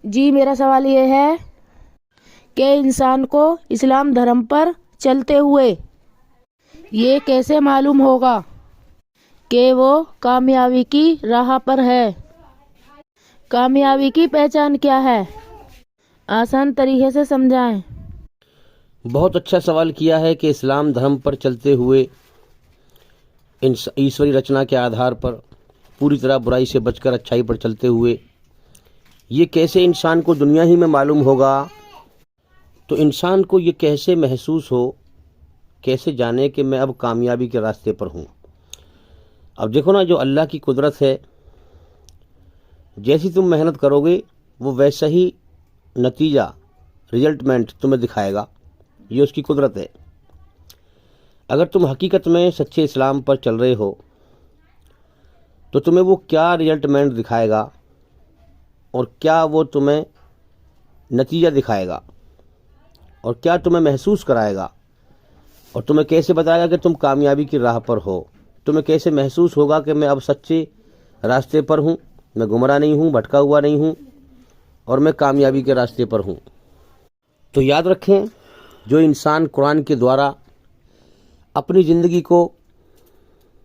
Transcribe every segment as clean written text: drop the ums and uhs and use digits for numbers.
جی میرا سوال یہ ہے کہ انسان کو اسلام دھرم پر چلتے ہوئے یہ کیسے معلوم ہوگا کہ وہ کامیابی کی راہ پر ہے؟ کامیابی کی پہچان کیا ہے؟ آسان طریقے سے سمجھائیں۔ بہت اچھا سوال کیا ہے کہ اسلام دھرم پر چلتے ہوئے ایشوری رچنا کے آدھار پر پوری طرح برائی سے بچ کر اچھائی پر چلتے ہوئے یہ کیسے انسان کو دنیا ہی میں معلوم ہوگا؟ تو انسان کو یہ کیسے محسوس ہو، کیسے جانے کہ میں اب کامیابی کے راستے پر ہوں؟ اب دیکھو نا، جو اللہ کی قدرت ہے، جیسی تم محنت کرو گے وہ ویسا ہی نتیجہ ریزلٹمنٹ تمہیں دکھائے گا، یہ اس کی قدرت ہے۔ اگر تم حقیقت میں سچے اسلام پر چل رہے ہو تو تمہیں وہ کیا ریزلٹمنٹ دکھائے گا اور کیا وہ تمہیں نتیجہ دکھائے گا اور کیا تمہیں محسوس کرائے گا اور تمہیں کیسے بتائے گا کہ تم کامیابی کی راہ پر ہو؟ تمہیں کیسے محسوس ہوگا کہ میں اب سچے راستے پر ہوں، میں گمراہ نہیں ہوں، بھٹکا ہوا نہیں ہوں اور میں کامیابی کے راستے پر ہوں؟ تو یاد رکھیں، جو انسان قرآن کے دوارا اپنی زندگی کو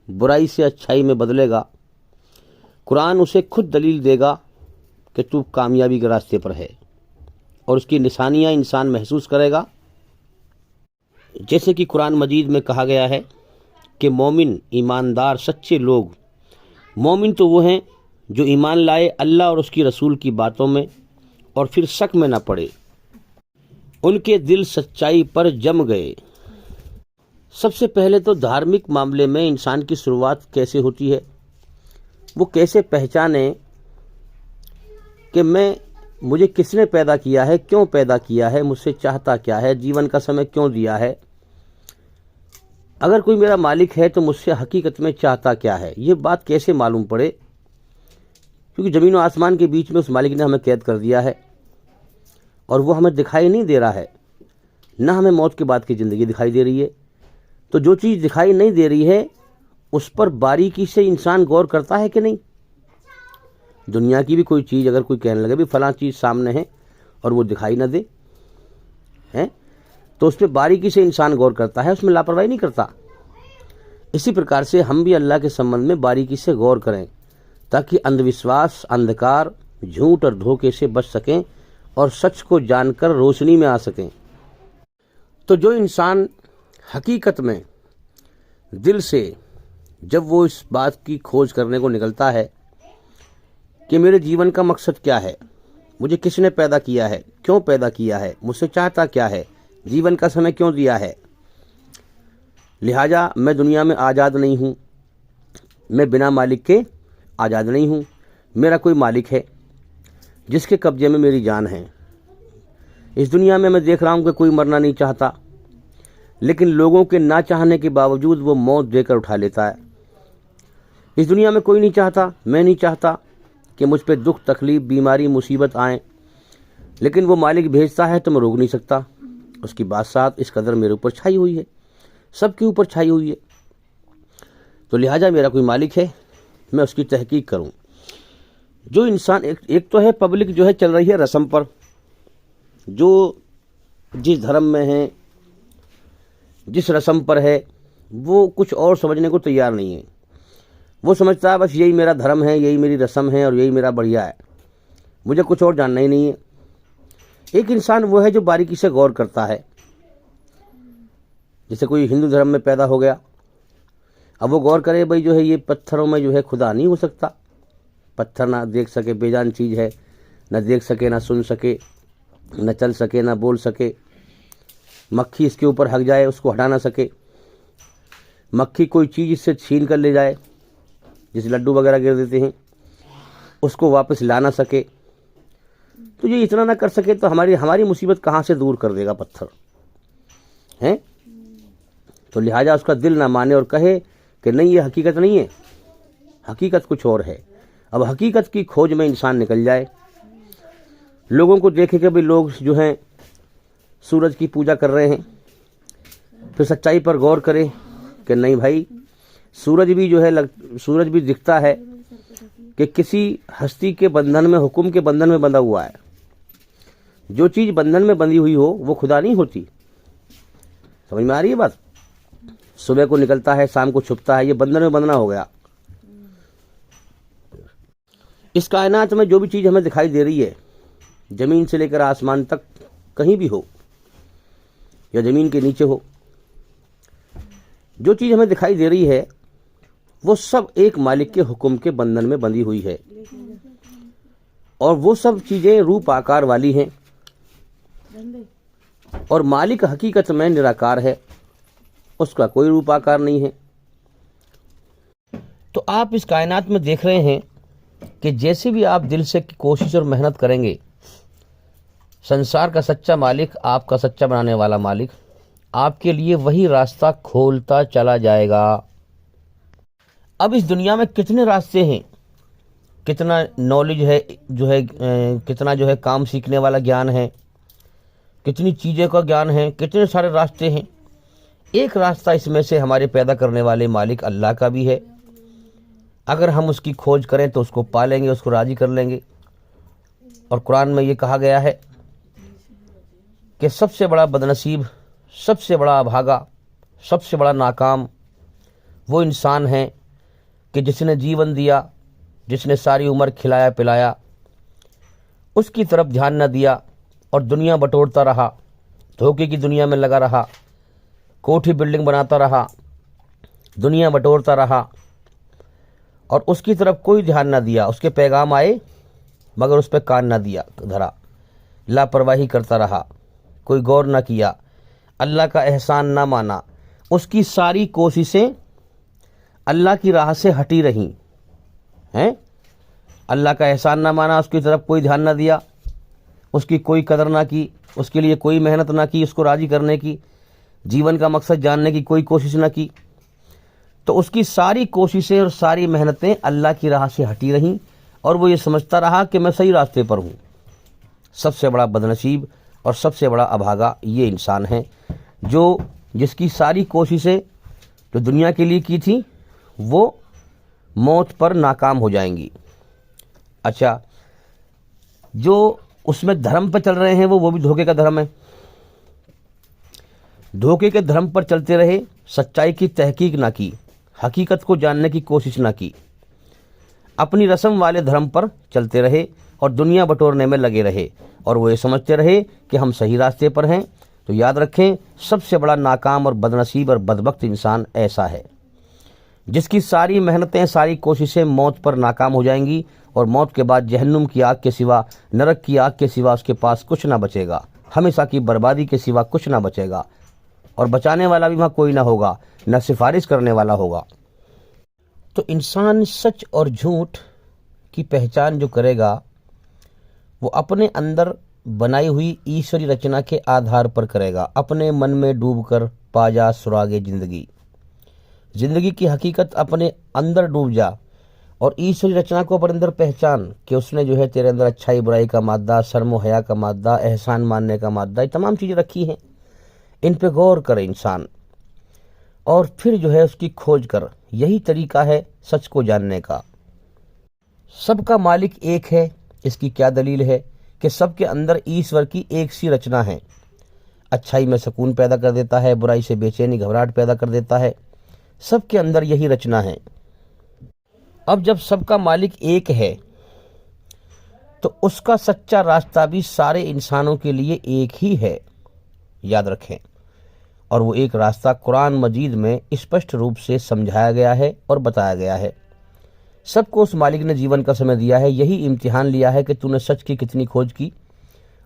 برائی سے اچھائی میں بدلے گا، قرآن اسے خود دلیل دے گا کہ تو کامیابی کے راستے پر ہے، اور اس کی نشانیاں انسان محسوس کرے گا۔ جیسے کہ قرآن مجید میں کہا گیا ہے کہ مومن، ایماندار، سچے لوگ، مومن تو وہ ہیں جو ایمان لائے اللہ اور اس کی رسول کی باتوں میں اور پھر شک میں نہ پڑے، ان کے دل سچائی پر جم گئے۔ سب سے پہلے تو دھارمک معاملے میں انسان کی شروعات کیسے ہوتی ہے، وہ کیسے پہچانے کہ مجھے کس نے پیدا کیا ہے، کیوں پیدا کیا ہے، مجھ سے چاہتا کیا ہے، جیون کا سمے کیوں دیا ہے۔ اگر کوئی میرا مالک ہے تو مجھ سے حقیقت میں چاہتا کیا ہے، یہ بات کیسے معلوم پڑے؟ کیونکہ زمین و آسمان کے بیچ میں اس مالک نے ہمیں قید کر دیا ہے اور وہ ہمیں دکھائی نہیں دے رہا ہے، نہ ہمیں موت کے بعد کی زندگی دکھائی دے رہی ہے۔ تو جو چیز دکھائی نہیں دے رہی ہے اس پر باریکی سے انسان غور کرتا ہے کہ نہیں؟ دنیا کی بھی کوئی چیز اگر کوئی کہنے لگے بھی فلاں چیز سامنے ہے اور وہ دکھائی نہ دے تو اس پہ باریکی سے انسان غور کرتا ہے، اس میں لاپرواہی نہیں کرتا۔ اسی پرکار سے ہم بھی اللہ کے سمبندھ میں باریکی سے غور کریں تاکہ اندھ وشواس، اندھکار، جھوٹ اور دھوکے سے بچ سکیں اور سچ کو جان کر روشنی میں آ سکیں۔ تو جو انسان حقیقت میں دل سے جب وہ اس بات کی کھوج کرنے کو نکلتا ہے کہ میرے جیون کا مقصد کیا ہے، مجھے کس نے پیدا کیا ہے، کیوں پیدا کیا ہے، مجھ سے چاہتا کیا ہے، جیون کا سمے کیوں دیا ہے، لہٰذا میں دنیا میں آزاد نہیں ہوں، میں بنا مالک کے آزاد نہیں ہوں، میرا کوئی مالک ہے جس کے قبضے میں میری جان ہے۔ اس دنیا میں دیکھ رہا ہوں کہ کوئی مرنا نہیں چاہتا، لیکن لوگوں کے نہ چاہنے کے باوجود وہ موت دے کر اٹھا لیتا ہے۔ اس دنیا میں کوئی نہیں چاہتا، میں نہیں چاہتا کہ مجھ پہ دکھ، تکلیف، بیماری، مصیبت آئیں، لیکن وہ مالک بھیجتا ہے تو میں روک نہیں سکتا۔ اس کی بادشاہت اس قدر میرے اوپر چھائی ہوئی ہے، سب کے اوپر چھائی ہوئی ہے، تو لہٰذا میرا کوئی مالک ہے، میں اس کی تحقیق کروں۔ جو انسان ایک تو ہے پبلک جو ہے چل رہی ہے رسم پر، جو جس دھرم میں ہے، جس رسم پر ہے، وہ کچھ اور سمجھنے کو تیار نہیں ہے۔ وہ سمجھتا ہے بس یہی میرا دھرم ہے، یہی میری رسم ہے اور یہی میرا بڑھیا ہے، مجھے کچھ اور جاننا ہی نہیں ہے۔ ایک انسان وہ ہے جو باریکی سے غور کرتا ہے، جیسے کوئی ہندو دھرم میں پیدا ہو گیا، اب وہ غور کرے بھائی جو ہے یہ پتھروں میں جو ہے خدا نہیں ہو سکتا، پتھر نہ دیکھ سکے، بے جان چیز ہے، نہ دیکھ سکے، نہ سن سکے، نہ چل سکے، نہ بول سکے، مکھی اس کے اوپر ہگ جائے اس کو ہٹا نہ سکے، مکھی کوئی چیز اس سے چھین کر لے جائے، جیسے لڈو وغیرہ گر دیتے ہیں، اس کو واپس لا نہ سکے، تو یہ اتنا نہ کر سکے تو ہماری مصیبت کہاں سے دور کر دے گا پتھر ہیں؟ تو لہٰذا اس کا دل نہ مانے اور کہے کہ نہیں یہ حقیقت نہیں ہے، حقیقت کچھ اور ہے۔ اب حقیقت کی کھوج میں انسان نکل جائے، لوگوں کو دیکھے کہ بھئی لوگ جو ہیں سورج کی پوجا کر رہے ہیں، پھر سچائی پر غور کرے کہ نہیں بھائی سورج بھی جو ہے سورج بھی دکھتا ہے کہ کسی ہستی کے بندھن میں، حکم کے بندھن میں بندھا ہوا ہے، جو چیز بندھن میں بندھی ہوئی ہو وہ خدا نہیں ہوتی. سمجھ میں آ رہی ہے بات؟ صبح کو نکلتا ہے، شام کو چھپتا ہے، یہ بندھن میں بندھنا ہو گیا. اس کائنات میں جو بھی چیز ہمیں دکھائی دے رہی ہے، زمین سے لے کر آسمان تک کہیں بھی ہو یا زمین کے نیچے ہو، جو چیز ہمیں دکھائی دے رہی ہے وہ سب ایک مالک کے حکم کے بندھن میں بندھی ہوئی ہے، اور وہ سب چیزیں روپ آکار والی ہیں، اور مالک حقیقت میں نراکار ہے، اس کا کوئی روپ آکار نہیں ہے. تو آپ اس کائنات میں دیکھ رہے ہیں کہ جیسے بھی آپ دل سے کوشش اور محنت کریں گے، سنسار کا سچا مالک، آپ کا سچا بنانے والا مالک آپ کے لیے وہی راستہ کھولتا چلا جائے گا. اب اس دنیا میں کتنے راستے ہیں، کتنا نالج ہے، کتنا کام سیکھنے والا گیان ہے، کتنی چیزیں کا گیان ہے، کتنے سارے راستے ہیں. ایک راستہ اس میں سے ہمارے پیدا کرنے والے مالک اللہ کا بھی ہے. اگر ہم اس کی کھوج کریں تو اس کو پا لیں گے، اس کو راضی کر لیں گے. اور قرآن میں یہ کہا گیا ہے کہ سب سے بڑا بدنصیب، سب سے بڑا ابھاگا، سب سے بڑا ناکام وہ انسان ہے کہ جس نے جیون دیا، جس نے ساری عمر کھلایا پلایا، اس کی طرف دھیان نہ دیا اور دنیا بٹورتا رہا، دھوکے کی دنیا میں لگا رہا، کوٹھی بلڈنگ بناتا رہا، دنیا بٹورتا رہا، اور اس کی طرف کوئی دھیان نہ دیا. اس کے پیغام آئے مگر اس پہ کان نہ دیا دھرا، لاپرواہی کرتا رہا، کوئی غور نہ کیا، اللہ کا احسان نہ مانا. اس کی ساری کوششیں اللہ کی راہ سے ہٹی رہیں ہیں. اللہ کا احسان نہ مانا، اس کی طرف کوئی دھیان نہ دیا، اس کی کوئی قدر نہ کی، اس کے لیے کوئی محنت نہ کی، اس کو راضی کرنے کی، جیون کا مقصد جاننے کی کوئی کوشش نہ کی. تو اس کی ساری کوششیں اور ساری محنتیں اللہ کی راہ سے ہٹی رہیں، اور وہ یہ سمجھتا رہا کہ میں صحیح راستے پر ہوں. سب سے بڑا بدنصیب اور سب سے بڑا ابھاگا یہ انسان ہے جس کی ساری کوششیں جو دنیا کے لیے کی تھیں وہ موت پر ناکام ہو جائیں گی. اچھا، جو اس میں دھرم پہ چل رہے ہیں وہ بھی دھوکے کا دھرم ہے. دھوکے کے دھرم پر چلتے رہے، سچائی کی تحقیق نہ کی، حقیقت کو جاننے کی کوشش نہ کی، اپنی رسم والے دھرم پر چلتے رہے اور دنیا بٹورنے میں لگے رہے، اور وہ یہ سمجھتے رہے کہ ہم صحیح راستے پر ہیں. تو یاد رکھیں، سب سے بڑا ناکام اور بدنصیب اور بدبخت انسان ایسا ہے جس کی ساری محنتیں، ساری کوششیں موت پر ناکام ہو جائیں گی، اور موت کے بعد جہنم کی آگ کے سوا، نرک کی آگ کے سوا اس کے پاس کچھ نہ بچے گا، ہمیشہ کی بربادی کے سوا کچھ نہ بچے گا، اور بچانے والا بھی وہاں کوئی نہ ہوگا، نہ سفارش کرنے والا ہوگا. تو انسان سچ اور جھوٹ کی پہچان جو کرے گا وہ اپنے اندر بنائی ہوئی ایشوری رچنا کے آدھار پر کرے گا. اپنے من میں ڈوب کر پا جا سراغ زندگی، زندگی کی حقیقت اپنے اندر ڈوب جا، اور ایشوری رچنا کو اپنے اندر پہچان کہ اس نے تیرے اندر اچھائی برائی کا مادہ، شرم و حیا کا مادہ، احسان ماننے کا مادہ، یہ تمام چیزیں رکھی ہیں. ان پہ غور کرے انسان، اور پھر اس کی کھوج کر. یہی طریقہ ہے سچ کو جاننے کا. سب کا مالک ایک ہے. اس کی کیا دلیل ہے کہ سب کے اندر ایشور کی ایک سی رچنا ہے. اچھائی میں سکون پیدا کر دیتا ہے، برائی سے بے چینی گھبراہٹ پیدا کر دیتا ہے. سب کے اندر یہی رچنا ہے. اب جب سب کا مالک ایک ہے تو اس کا سچا راستہ بھی سارے انسانوں کے لیے ایک ہی ہے، یاد رکھیں. اور وہ ایک راستہ قرآن مجید میں اسپشٹ روپ سے سمجھایا گیا ہے اور بتایا گیا ہے. سب کو اس مالک نے جیون کا سمے دیا ہے، یہی امتحان لیا ہے کہ تو نے سچ کی کتنی کھوج کی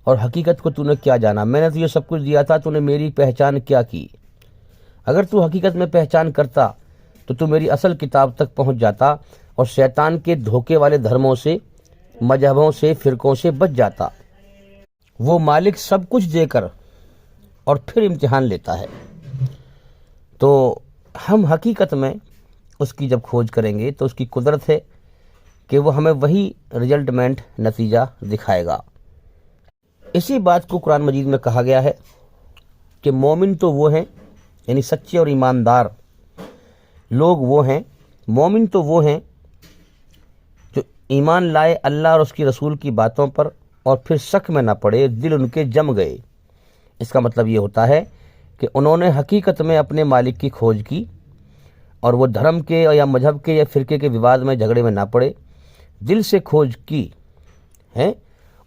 اور حقیقت کو تو نے کیا جانا. میں نے تجھے سب کچھ دیا تھا، تو نے میری پہچان کیا کی. اگر تو حقیقت میں پہچان کرتا تو تو میری اصل کتاب تک پہنچ جاتا اور شیطان کے دھوکے والے دھرموں سے، مذہبوں سے، فرقوں سے بچ جاتا. وہ مالک سب کچھ دے کر اور پھر امتحان لیتا ہے. تو ہم حقیقت میں اس کی جب کھوج کریں گے تو اس کی قدرت ہے کہ وہ ہمیں وہی ریزلٹمنٹ نتیجہ دکھائے گا. اسی بات کو قرآن مجید میں کہا گیا ہے کہ مومن تو وہ ہیں، یعنی سچے اور ایماندار لوگ وہ ہیں، مومن تو وہ ہیں جو ایمان لائے اللہ اور اس کی رسول کی باتوں پر اور پھر شک میں نہ پڑے دل ان کے جم گئے۔ اس کا مطلب یہ ہوتا ہے کہ انہوں نے حقیقت میں اپنے مالک کی کھوج کی اور وہ دھرم کے یا مذہب کے یا فرقے کے وواد میں جھگڑے میں نہ پڑے، دل سے کھوج کی ہے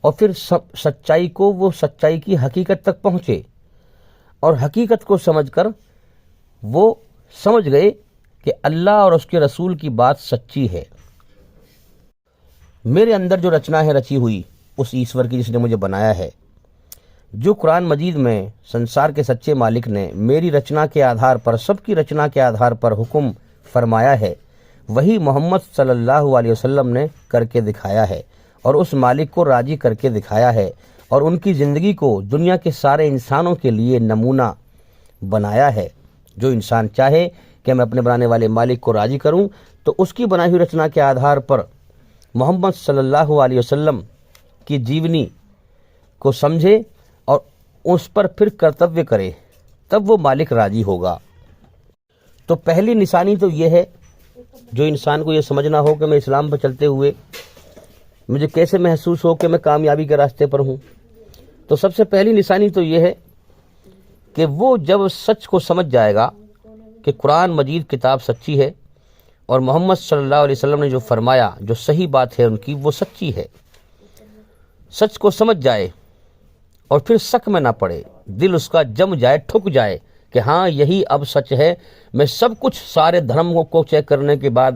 اور پھر سچائی کو وہ سچائی کی حقیقت تک پہنچے اور حقیقت کو سمجھ کر وہ سمجھ گئے کہ اللہ اور اس کے رسول کی بات سچی ہے۔ میرے اندر جو رچنا ہے رچی ہوئی اس ایشور کی جس نے مجھے بنایا ہے، جو قرآن مجید میں سنسار کے سچے مالک نے میری رچنا کے آدھار پر، سب کی رچنا کے آدھار پر حکم فرمایا ہے، وہی محمد صلی اللہ علیہ وسلم نے کر کے دکھایا ہے اور اس مالک کو راضی کر کے دکھایا ہے اور ان کی زندگی کو دنیا کے سارے انسانوں کے لیے نمونہ بنایا ہے۔ جو انسان چاہے کہ میں اپنے بنانے والے مالک کو راضی کروں تو اس کی بنائی ہوئی رچنا کے آدھار پر محمد صلی اللہ علیہ وسلم کی جیونی کو سمجھے اور اس پر پھر کرتویہ کرے، تب وہ مالک راضی ہوگا۔ تو پہلی نشانی تو یہ ہے، جو انسان کو یہ سمجھنا ہو کہ میں اسلام پر چلتے ہوئے مجھے کیسے محسوس ہو کہ میں کامیابی کے راستے پر ہوں، تو سب سے پہلی نشانی تو یہ ہے کہ وہ جب سچ کو سمجھ جائے گا کہ قرآن مجید کتاب سچی ہے اور محمد صلی اللہ علیہ وسلم نے جو فرمایا، جو صحیح بات ہے ان کی، وہ سچی ہے، سچ کو سمجھ جائے اور پھر شک میں نہ پڑے، دل اس کا جم جائے، ٹھک جائے کہ ہاں یہی اب سچ ہے۔ میں سب کچھ سارے دھرموں کو چیک کرنے کے بعد،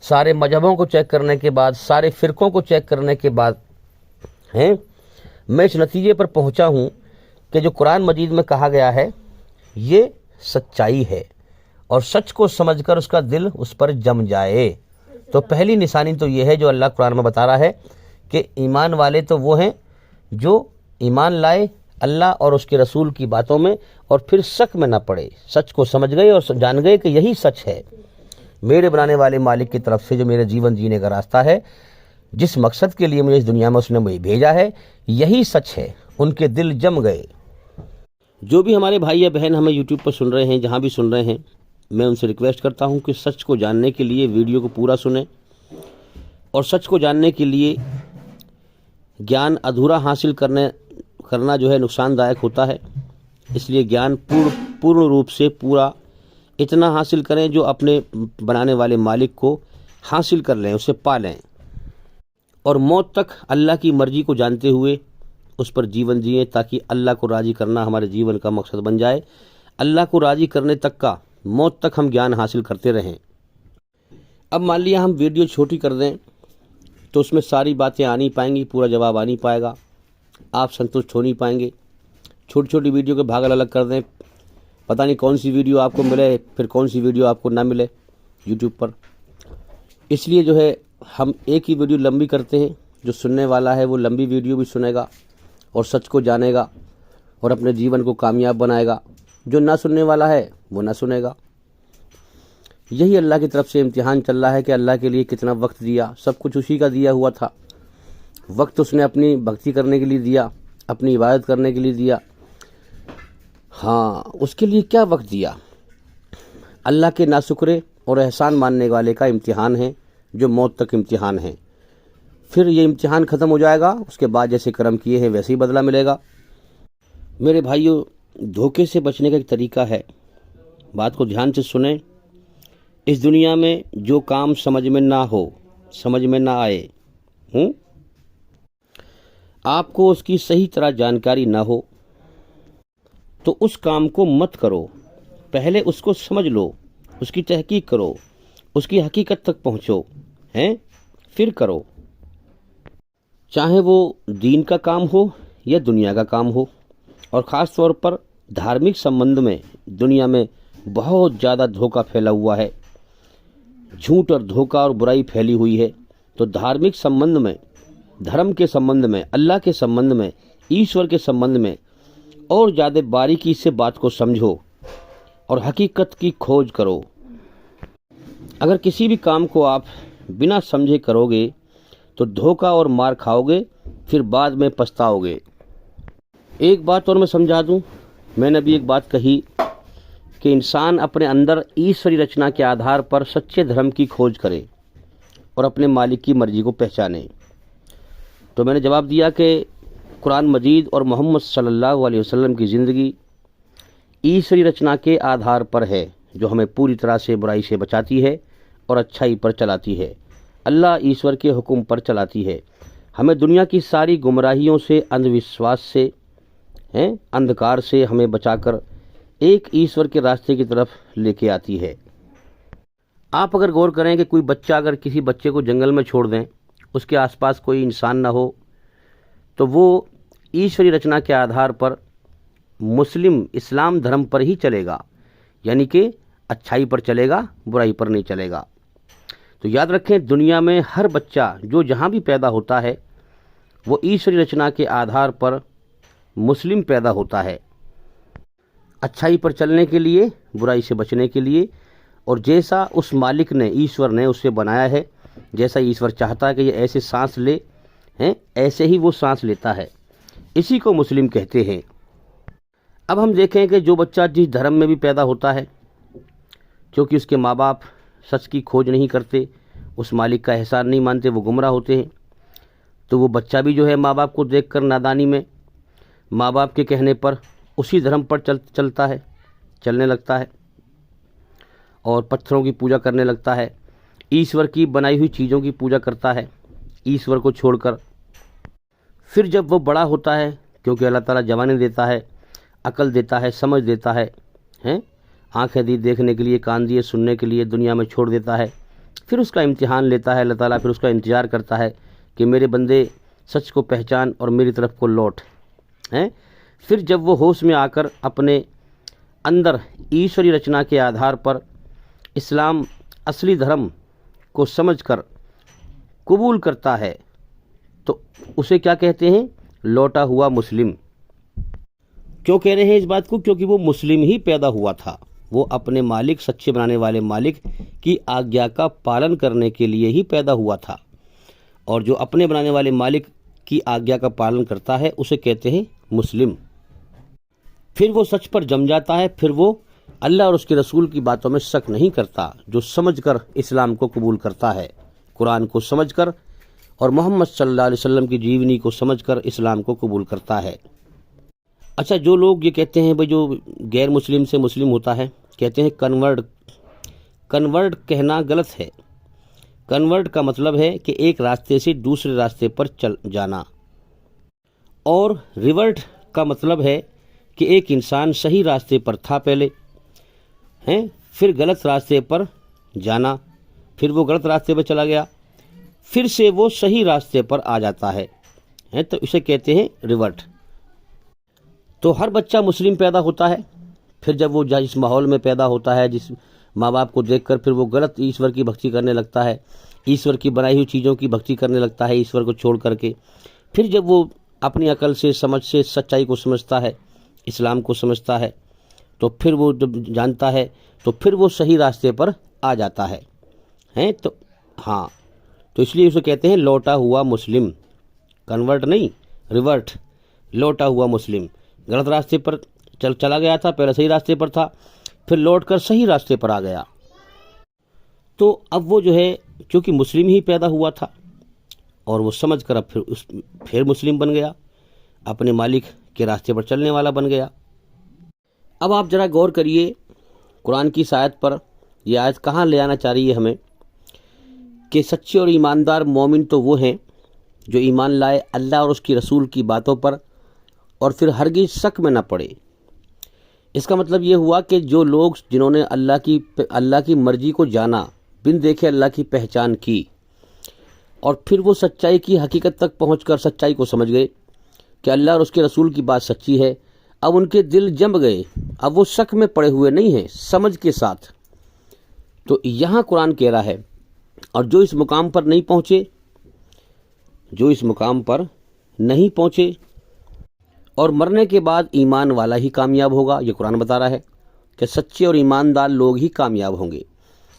سارے مذہبوں کو چیک کرنے کے بعد، سارے فرقوں کو چیک کرنے کے بعد میں اس نتیجے پر پہنچا ہوں کہ جو قرآن مجید میں کہا گیا ہے یہ سچائی ہے، اور سچ کو سمجھ کر اس کا دل اس پر جم جائے۔ تو پہلی نشانی تو یہ ہے جو اللہ قرآن میں بتا رہا ہے کہ ایمان والے تو وہ ہیں جو ایمان لائے اللہ اور اس کے رسول کی باتوں میں اور پھر شک میں نہ پڑے، سچ کو سمجھ گئے اور جان گئے کہ یہی سچ ہے، میرے بنانے والے مالک کی طرف سے جو میرے جیون جینے کا راستہ ہے، جس مقصد کے لیے مجھے اس دنیا میں اس نے مجھے بھیجا ہے، یہی سچ ہے۔ ان کے دل جم گئے۔ جو بھی ہمارے بھائی یا بہن ہمیں یوٹیوب پر سن رہے ہیں، جہاں بھی سن رہے ہیں، میں ان سے ریکویسٹ کرتا ہوں کہ سچ کو جاننے کے لیے ویڈیو کو پورا سنیں، اور سچ کو جاننے کے لیے گیان ادھورا حاصل کرنا جو ہے نقصان دائک ہوتا ہے، اس لیے گیان پورن روپ سے پورا اتنا حاصل کریں جو اپنے بنانے والے مالک کو حاصل کر لیں، اسے پا لیں، اور موت تک اللہ کی مرضی کو جانتے ہوئے اس پر جیون جئیں، تاکہ اللہ کو راضی کرنا ہمارے جیون کا مقصد بن جائے۔ اللہ کو راضی کرنے تک کا، موت تک ہم گیان حاصل کرتے رہیں۔ اب مان لیا ہم ویڈیو چھوٹی کر دیں تو اس میں ساری باتیں آ نہیں پائیں گی، پورا جواب آ نہیں پائے گا، آپ سنتشٹ ہو نہیں پائیں گے۔ چھوٹی چھوٹی ویڈیو کے بھاگ الگ کر دیں، پتہ نہیں کون سی ویڈیو آپ کو ملے، پھر کون سی ویڈیو آپ کو نہ ملے یوٹیوب پر۔ اس لیے جو ہے ہم ایک ہی ویڈیو لمبی کرتے ہیں، جو سننے والا ہے وہ لمبی ویڈیو بھی سنے گا اور سچ کو جانے گا اور اپنے جیون کو کامیاب بنائے گا، جو نہ سننے والا ہے وہ نہ سنے گا۔ یہی اللہ کی طرف سے امتحان چل رہا ہے کہ اللہ کے لیے کتنا وقت دیا، سب کچھ اسی کا دیا ہوا تھا، وقت اس نے اپنی بھکتی کرنے کے لیے دیا، اپنی عبادت کرنے کے لیے دیا، ہاں اس کے لیے کیا وقت دیا؟ اللہ کے ناشکرے اور احسان ماننے والے کا امتحان ہے، جو موت تک امتحان ہے۔ پھر یہ امتحان ختم ہو جائے گا، اس کے بعد جیسے کرم کیے ہیں ویسے ہی بدلہ ملے گا۔ میرے بھائیوں، دھوکے سے بچنے کا ایک طریقہ ہے، بات کو دھیان سے سنیں۔ اس دنیا میں جو کام سمجھ میں نہ ہو، سمجھ میں نہ آئے، آپ کو اس کی صحیح طرح جانکاری نہ ہو تو اس کام کو مت کرو، پہلے اس کو سمجھ لو، اس کی تحقیق کرو، اس کی حقیقت تک پہنچو، پھر کرو۔ چاہے وہ دین کا کام ہو یا دنیا کا کام ہو، اور خاص طور پر دھارمک سمبند میں دنیا میں بہت زیادہ دھوکہ پھیلا ہوا ہے، جھوٹ اور دھوکہ اور برائی پھیلی ہوئی ہے۔ تو دھارمک سمبند میں، دھرم کے سمبند میں، اللہ کے سمبند میں، ایشور کے سمبند میں اور زیادہ باریکی سے بات کو سمجھو اور حقیقت کی کھوج کرو۔ اگر کسی بھی کام کو آپ بنا سمجھے کرو گے تو دھوکہ اور مار کھاؤ گے، پھر بعد میں پچھتاؤ گے۔ ایک بات اور میں سمجھا دوں، میں نے بھی ایک بات کہی کہ انسان اپنے اندر ایشوری رچنا کے آدھار پر سچے دھرم کی کھوج کرے اور اپنے مالک کی مرضی کو پہچانے۔ تو میں نے جواب دیا کہ قرآن مجید اور محمد صلی اللہ علیہ وسلم کی زندگی ایشوری رچنا کے آدھار پر ہے، جو ہمیں پوری طرح سے برائی سے بچاتی ہے اور اچھائی پر چلاتی ہے۔ اللہ ایشور کے حکم پر چلاتی ہے، ہمیں دنیا کی ساری گمراہیوں سے، اندھ وشواس سے، اندھکار سے ہمیں بچا کر ایک ایشور کے راستے کی طرف لے کے آتی ہے۔ آپ اگر غور کریں کہ کوئی بچہ، اگر کسی بچے کو جنگل میں چھوڑ دیں، اس کے آس پاس کوئی انسان نہ ہو، تو وہ ایشوری رچنا کے آدھار پر مسلم اسلام دھرم پر ہی چلے گا، یعنی کہ اچھائی پر چلے گا، برائی پر نہیں چلے گا۔ تو یاد رکھیں، دنیا میں ہر بچہ جو جہاں بھی پیدا ہوتا ہے وہ ایشوری رچنا کے آدھار پر مسلم پیدا ہوتا ہے، اچھائی پر چلنے کے لیے، برائی سے بچنے کے لیے، اور جیسا اس مالک نے، ایشور نے اسے بنایا ہے، جیسا ایشور چاہتا ہے کہ یہ ایسے سانس لے، ایسے ہی وہ سانس لیتا ہے، اسی کو مسلم کہتے ہیں۔ اب ہم دیکھیں کہ جو بچہ جس دھرم میں بھی پیدا ہوتا ہے، کیونکہ اس کے ماں باپ سچ کی کھوج نہیں کرتے، اس مالک کا احسان نہیں مانتے، وہ گمراہ ہوتے ہیں، تو وہ بچہ بھی جو ہے ماں باپ کو دیکھ کر نادانی میں ماں باپ کے کہنے پر اسی دھرم پر چلنے لگتا ہے اور پتھروں کی پوجا کرنے لگتا ہے، ایشور کی بنائی ہوئی چیزوں کی پوجا کرتا ہے ایشور کو چھوڑ کر۔ پھر جب وہ بڑا ہوتا ہے، کیونکہ اللہ تعالیٰ جوانی دیتا ہے، عقل دیتا ہے، سمجھ دیتا ہے، آنکھیں دی دیکھنے کے لیے، کان دیے سننے کے لیے، دنیا میں چھوڑ دیتا ہے، پھر اس کا امتحان لیتا ہے اللہ تعالیٰ، پھر اس کا انتظار کرتا ہے کہ میرے بندے سچ کو پہچان اور میری طرف کو لوٹ۔ پھر جب وہ ہوش میں آ کر اپنے اندر ایشوری رچنا کے آدھار پر اسلام اصلی دھرم کو سمجھ کر قبول کرتا ہے، تو اسے کیا کہتے ہیں؟ لوٹا ہوا مسلم۔ کیوں کہہ رہے ہیں اس بات کو؟ کیونکہ وہ مسلم ہی پیدا ہوا تھا، وہ اپنے مالک، سچے بنانے والے مالک کی آگیا کا پالن کرنے کے لیے ہی پیدا ہوا تھا، اور جو اپنے بنانے والے مالک کی آگیا کا پالن کرتا ہے اسے کہتے ہیں مسلم۔ پھر وہ سچ پر جم جاتا ہے، پھر وہ اللہ اور اس کے رسول کی باتوں میں شک نہیں کرتا، جو سمجھ کر اسلام کو قبول کرتا ہے، قرآن کو سمجھ کر اور محمد صلی اللہ علیہ وسلم کی جیونی کو سمجھ کر اسلام کو قبول کرتا ہے۔ اچھا، جو لوگ یہ کہتے ہیں بھئی جو غیر مسلم سے مسلم ہوتا ہے، کہتے ہیں کنورٹ کہنا غلط ہے۔ کنورٹ کا مطلب ہے کہ ایک راستے سے دوسرے راستے پر چل جانا، اور ریورٹ کا مطلب ہے کہ ایک انسان صحیح راستے پر تھا پہلے، پھر غلط راستے پر جانا، پھر وہ غلط راستے پر چلا گیا، پھر سے وہ صحیح راستے پر آ جاتا ہے، تو اسے کہتے ہیں ریورٹ۔ تو ہر بچہ مسلم پیدا ہوتا ہے، پھر جب وہ جس ماحول میں پیدا ہوتا ہے، جس ماں باپ کو دیکھ کر پھر وہ غلط ایشور کی بھکتی کرنے لگتا ہے، ایشور کی بنائی ہوئی چیزوں کی بھکتی کرنے لگتا ہے ایشور کو چھوڑ کر کے۔ پھر جب وہ اپنی عقل سے، سمجھ سے سچائی کو سمجھتا ہے، اسلام کو سمجھتا ہے، تو پھر وہ جب جانتا ہے تو پھر وہ صحیح راستے پر آ جاتا ہے، تو اس لیے اسے کہتے ہیں لوٹا ہوا مسلم۔ کنورٹ نہیں، ریورٹ، لوٹا ہوا مسلم۔ غلط راستے پر چلا گیا تھا، پہلے صحیح راستے پر تھا، پھر لوٹ کر صحیح راستے پر آ گیا۔ تو اب وہ جو ہے چونکہ مسلم ہی پیدا ہوا تھا، اور وہ سمجھ کر اب پھر مسلم بن گیا، اپنے مالک کے راستے پر چلنے والا بن گیا۔ اب آپ ذرا غور کریے قرآن کی اس آیت پر، یہ آیت کہاں لے آنا چاہ رہی ہے ہمیں، کہ سچے اور ایماندار مومن تو وہ ہیں جو ایمان لائے اللہ اور اس کی رسول کی باتوں پر، اور پھر ہرگز شک میں نہ پڑے۔ اس کا مطلب یہ ہوا کہ جو لوگ جنہوں نے اللہ کی مرضی کو جانا، بن دیکھے اللہ کی پہچان کی، اور پھر وہ سچائی کی حقیقت تک پہنچ کر سچائی کو سمجھ گئے کہ اللہ اور اس کے رسول کی بات سچی ہے، اب ان کے دل جم گئے، اب وہ شک میں پڑے ہوئے نہیں ہیں، سمجھ کے ساتھ۔ تو یہاں قرآن کہہ رہا ہے، اور جو اس مقام پر نہیں پہنچے اور مرنے کے بعد ایمان والا ہی کامیاب ہوگا، یہ قرآن بتا رہا ہے کہ سچے اور ایماندار لوگ ہی کامیاب ہوں گے۔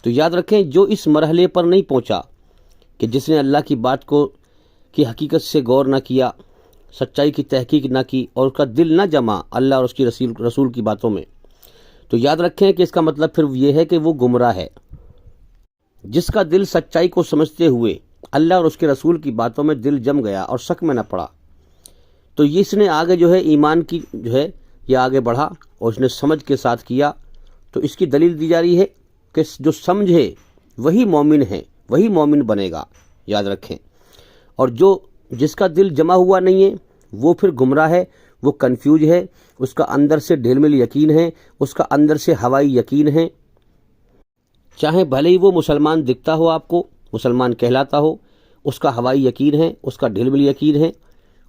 تو یاد رکھیں، جو اس مرحلے پر نہیں پہنچا کہ جس نے اللہ کی بات کی حقیقت سے غور نہ کیا، سچائی کی تحقیق نہ کی، اور اس کا دل نہ جما اللہ اور اس کی رسول کی باتوں میں، تو یاد رکھیں کہ اس کا مطلب پھر یہ ہے کہ وہ گمراہ ہے۔ جس کا دل سچائی کو سمجھتے ہوئے اللہ اور اس کے رسول کی باتوں میں دل جم گیا اور شک میں نہ پڑا، تو اس نے آگے جو ہے ایمان کی جو ہے یہ آگے بڑھا اور اس نے سمجھ کے ساتھ کیا. تو اس کی دلیل دی جا رہی ہے کہ جو سمجھے وہی مومن ہے، وہی مومن بنے گا، یاد رکھیں. اور جس کا دل جمع ہوا نہیں ہے وہ پھر گمراہ ہے، وہ کنفیوز ہے، اس کا اندر سے ڈھیل مل یقین ہے، اس کا اندر سے ہوائی یقین ہے. چاہے بھلے ہی وہ مسلمان دکھتا ہو، آپ کو مسلمان کہلاتا ہو، اس کا ہوائی یقین ہے، اس کا ڈھیل مل یقین ہے،